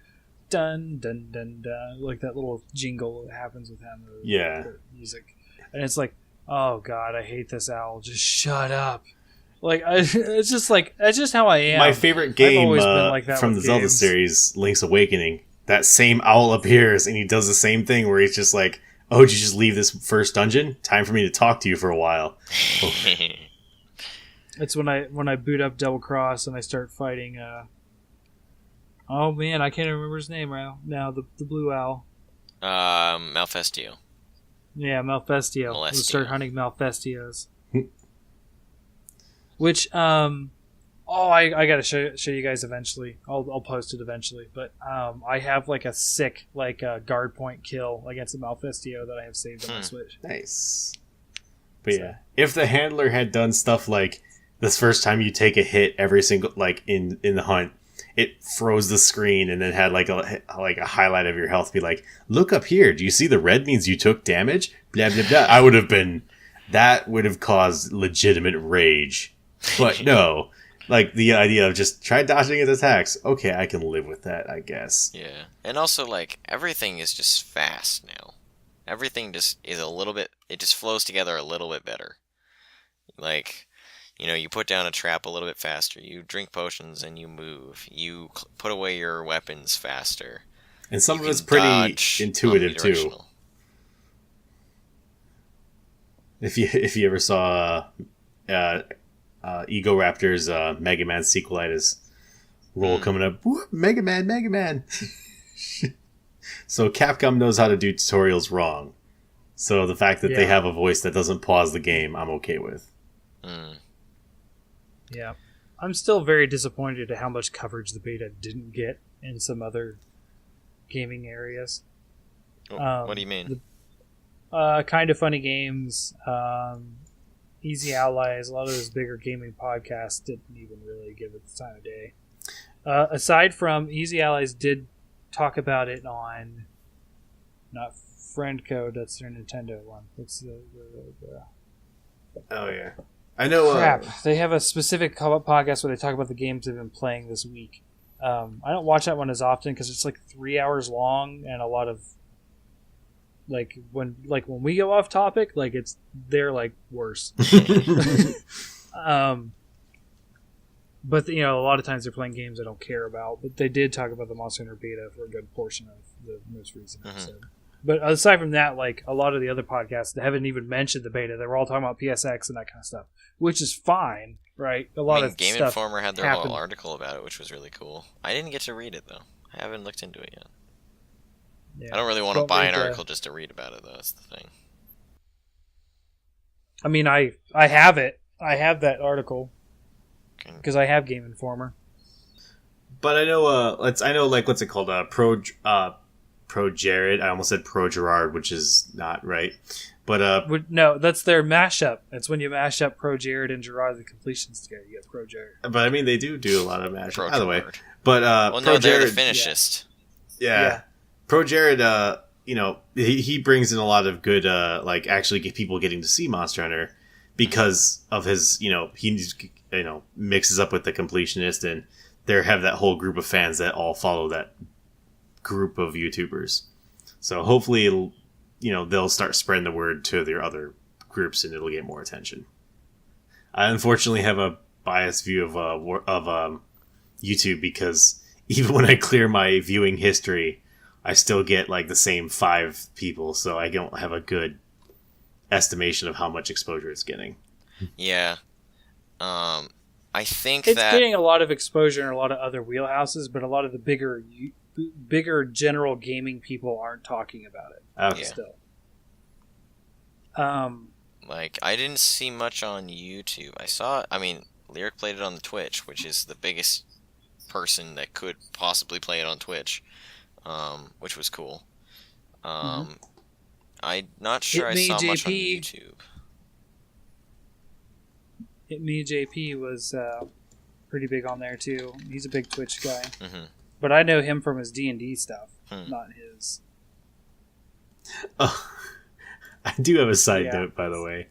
dun, dun, dun, dun. Like that little jingle that happens with him. The music. And it's like, oh God, I hate this owl. Just shut up. Like, it's just like, that's just how I am. My favorite game from the Zelda series, Link's Awakening, that same owl appears and he does the same thing where he's just like, oh, did you just leave this first dungeon? Time for me to talk to you for a while. It's when I boot up Double Cross and I start fighting. Oh man, I can't remember his name right now. The blue owl. Malfestio. Yeah, Malfestio. We'll start hunting Malfestios. Which I gotta show you guys eventually. I'll post it eventually. But I have like a sick guard point kill against a Malfestio that I have saved on my Switch. Nice. But yeah, if the handler had done stuff like this first time you take a hit every single in the hunt, it froze the screen and then had like a highlight of your health be like, look up here, do you see the red means you took damage? Blah blah blah. That would have caused legitimate rage. But no, like the idea of just try dodging his attacks. Okay, I can live with that, I guess. Yeah, and also like everything is just fast now. Everything just is a little bit. It just flows together a little bit better. Like, you put down a trap a little bit faster. You drink potions and you move. You put away your weapons faster. And some of it's pretty intuitive too. If you ever saw Ego Raptor's Mega Man sequelitis roll coming up, Mega Man. So Capcom knows how to do tutorials wrong. So the fact that they have a voice that doesn't pause the game, I'm okay with. Yeah. I'm still very disappointed at how much coverage the beta didn't get in some other gaming areas. What do you mean? Kind of Funny Games, Easy Allies, a lot of those bigger gaming podcasts didn't even really give it the time of day. Aside from Easy Allies did talk about it on not Friend Code, that's their Nintendo one. It's the Oh yeah, I know. Crap, they have a specific podcast where they talk about the games they've been playing this week. I don't watch that one as often because it's like 3 hours long and a lot of when we go off topic, they're like worse. But a lot of times they're playing games I don't care about. But they did talk about the Monster Hunter beta for a good portion of the most recent episode. But aside from that, a lot of the other podcasts, they haven't even mentioned the beta. They were all talking about PSX and that kind of stuff, which is fine, right? A lot of Game stuff Informer had their happened. whole article about it, which was really cool. I didn't get to read it though. I haven't looked into it yet. Yeah. I don't really want to buy an article just to read about it, though. That's the thing. I mean, I have it. I have that article because I have Game Informer. But I know, what's it called? Pro Jared. I almost said Pro Gerard, which is not right. But no, that's their mashup. It's when you mash up Pro Jared and Gerard the completions together. You get Pro Jared. But I mean, they do a lot of mashup. By the way, but Pro no, they're Jared, the finishist. Yeah. Pro Jared, he brings in a lot of good, actually get people getting to see Monster Hunter because of his, he mixes up with the completionist, and they have that whole group of fans that all follow that group of YouTubers. So hopefully, they'll start spreading the word to their other groups, and it'll get more attention. I unfortunately have a biased view of YouTube because even when I clear my viewing history, I still get the same 5 people, so I don't have a good estimation of how much exposure it's getting. Yeah. I think it's getting a lot of exposure in a lot of other wheelhouses, but a lot of the bigger general gaming people aren't talking about it. Okay. Still. I didn't see much on YouTube. Lyric played it on the Twitch, which is the biggest person that could possibly play it on Twitch. Which was cool. I'm not sure I saw much on YouTube. Hit Me JP was pretty big on there too. He's a big Twitch guy, but I know him from his D&D stuff, not his. Oh, I do have a side note, by the way.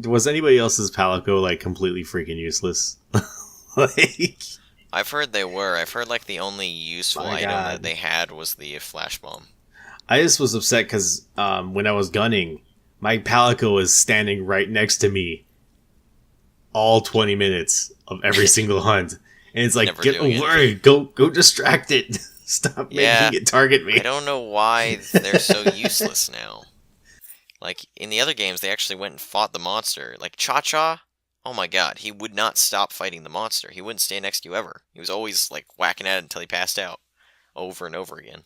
Was anybody else's Palico completely freaking useless? I've heard they were. I've heard the only useful item that they had was the flash bomb. I just was upset because when I was gunning, my Palico was standing right next to me all 20 minutes of every single hunt. And it's get away, go distract it. Stop making it target me. I don't know why they're so useless now. In the other games, they actually went and fought the monster. Cha-Cha. Oh my god, he would not stop fighting the monster. He wouldn't stay next to you ever. He was always whacking at it until he passed out. Over and over again.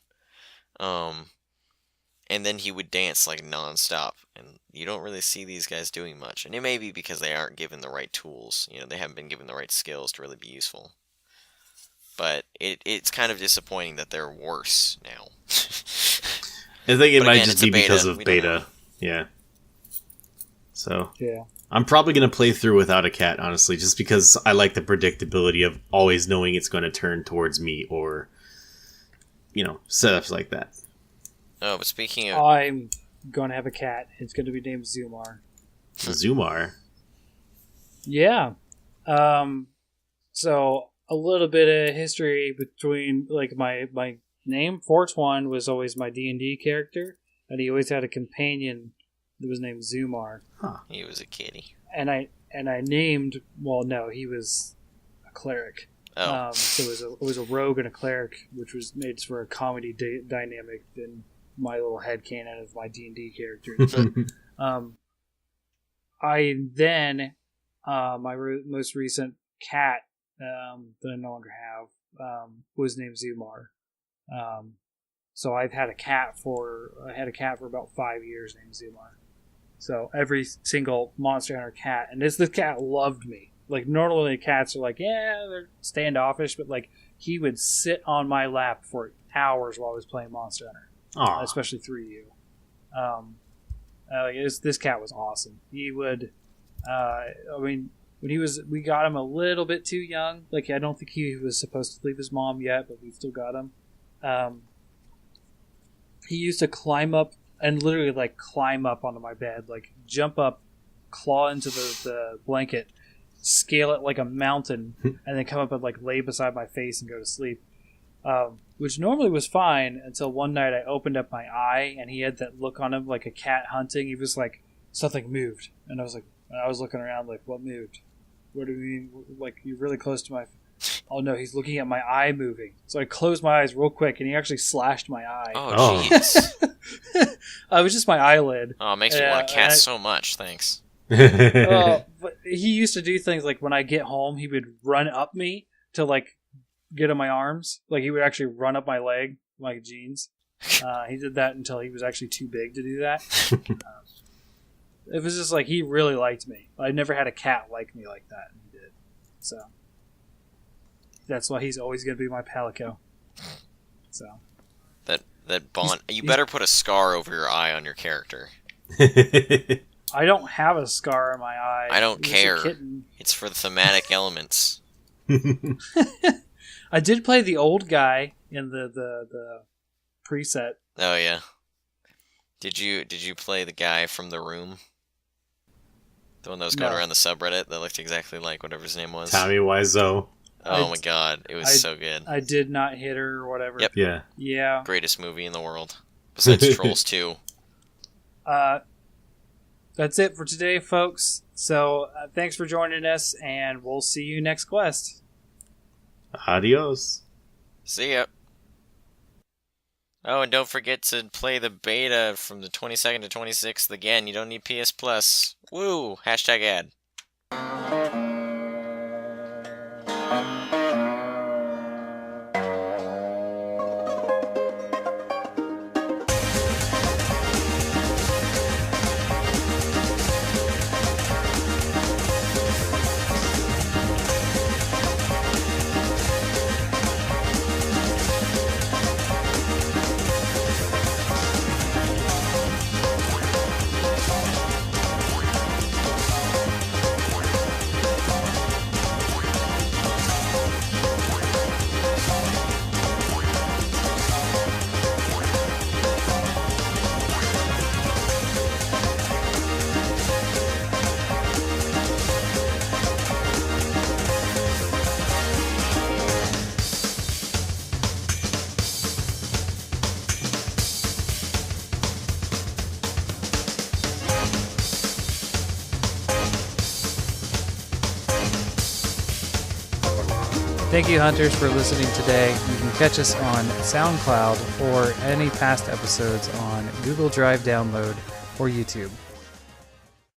And then he would dance non-stop. And you don't really see these guys doing much. And it may be because they aren't given the right tools. They haven't been given the right skills to really be useful. But it's kind of disappointing that they're worse now. I think it might just be because of beta. Yeah. So. Yeah. I'm probably going to play through without a cat, honestly, just because I like the predictability of always knowing it's going to turn towards me or, setups like that. Oh, but speaking of... I'm going to have a cat. It's going to be named Zumar. Zumar? Yeah. So, a little bit of history between, my name, Fortuan, was always my D&D character, and he always had a companion that was named Zumar. Huh. He was a kitty. And I named... Well, no, he was a cleric. Oh. So it was a rogue and a cleric, which was made for a comedy dynamic in my little headcanon of my D&D characters. But, I then... my most recent cat that I no longer have was named Zumar. So I had a cat for about 5 years named Zumar. So every single Monster Hunter cat, and this cat loved me. Normally cats are they're standoffish, but he would sit on my lap for hours while I was playing Monster Hunter, especially through you. This cat was awesome. He would, when we got him a little bit too young. I don't think he was supposed to leave his mom yet, but we still got him. He used to climb up and literally climb up onto my bed, jump up, claw into the blanket, scale it like a mountain, and then come up and like lay beside my face and go to sleep. Which normally was fine until one night I opened up my eye and he had that look on him like a cat hunting. He was like, something moved, and I was looking around like, what moved? What do you mean? Like, you're really close to my... Oh no, he's looking at my eye moving. So I closed my eyes real quick, and he actually slashed my eye. Oh, jeez. It was just my eyelid. Oh, it makes me want a cat so much. Thanks. But he used to do things like when I get home, he would run up me to like get on my arms. Like he would actually run up my leg, my jeans. He did that until he was actually too big to do that. It was just like he really liked me. I never had a cat like me like that, and he did. So that's why he's always going to be my palico. So that bond. You better put a scar over your eye on your character. I don't have a scar on my eye. I don't care. It's for the thematic elements. I did play the old guy in the preset. Oh yeah. Did you play the guy from The Room? The one that was going around the subreddit that looked exactly like whatever his name was. Tommy Wiseau. Oh my god, it was so good. I did not hit her or whatever. Yep. Yeah. Yeah. Greatest movie in the world. Besides Trolls 2. That's it for today, folks. So thanks for joining us, and we'll see you next quest. Adios. See ya. Oh, and don't forget to play the beta from the 22nd to 26th again. You don't need PS Plus. Woo! Hashtag ad. Thank you, Hunters, for listening today. You can catch us on SoundCloud or any past episodes on Google Drive Download or YouTube.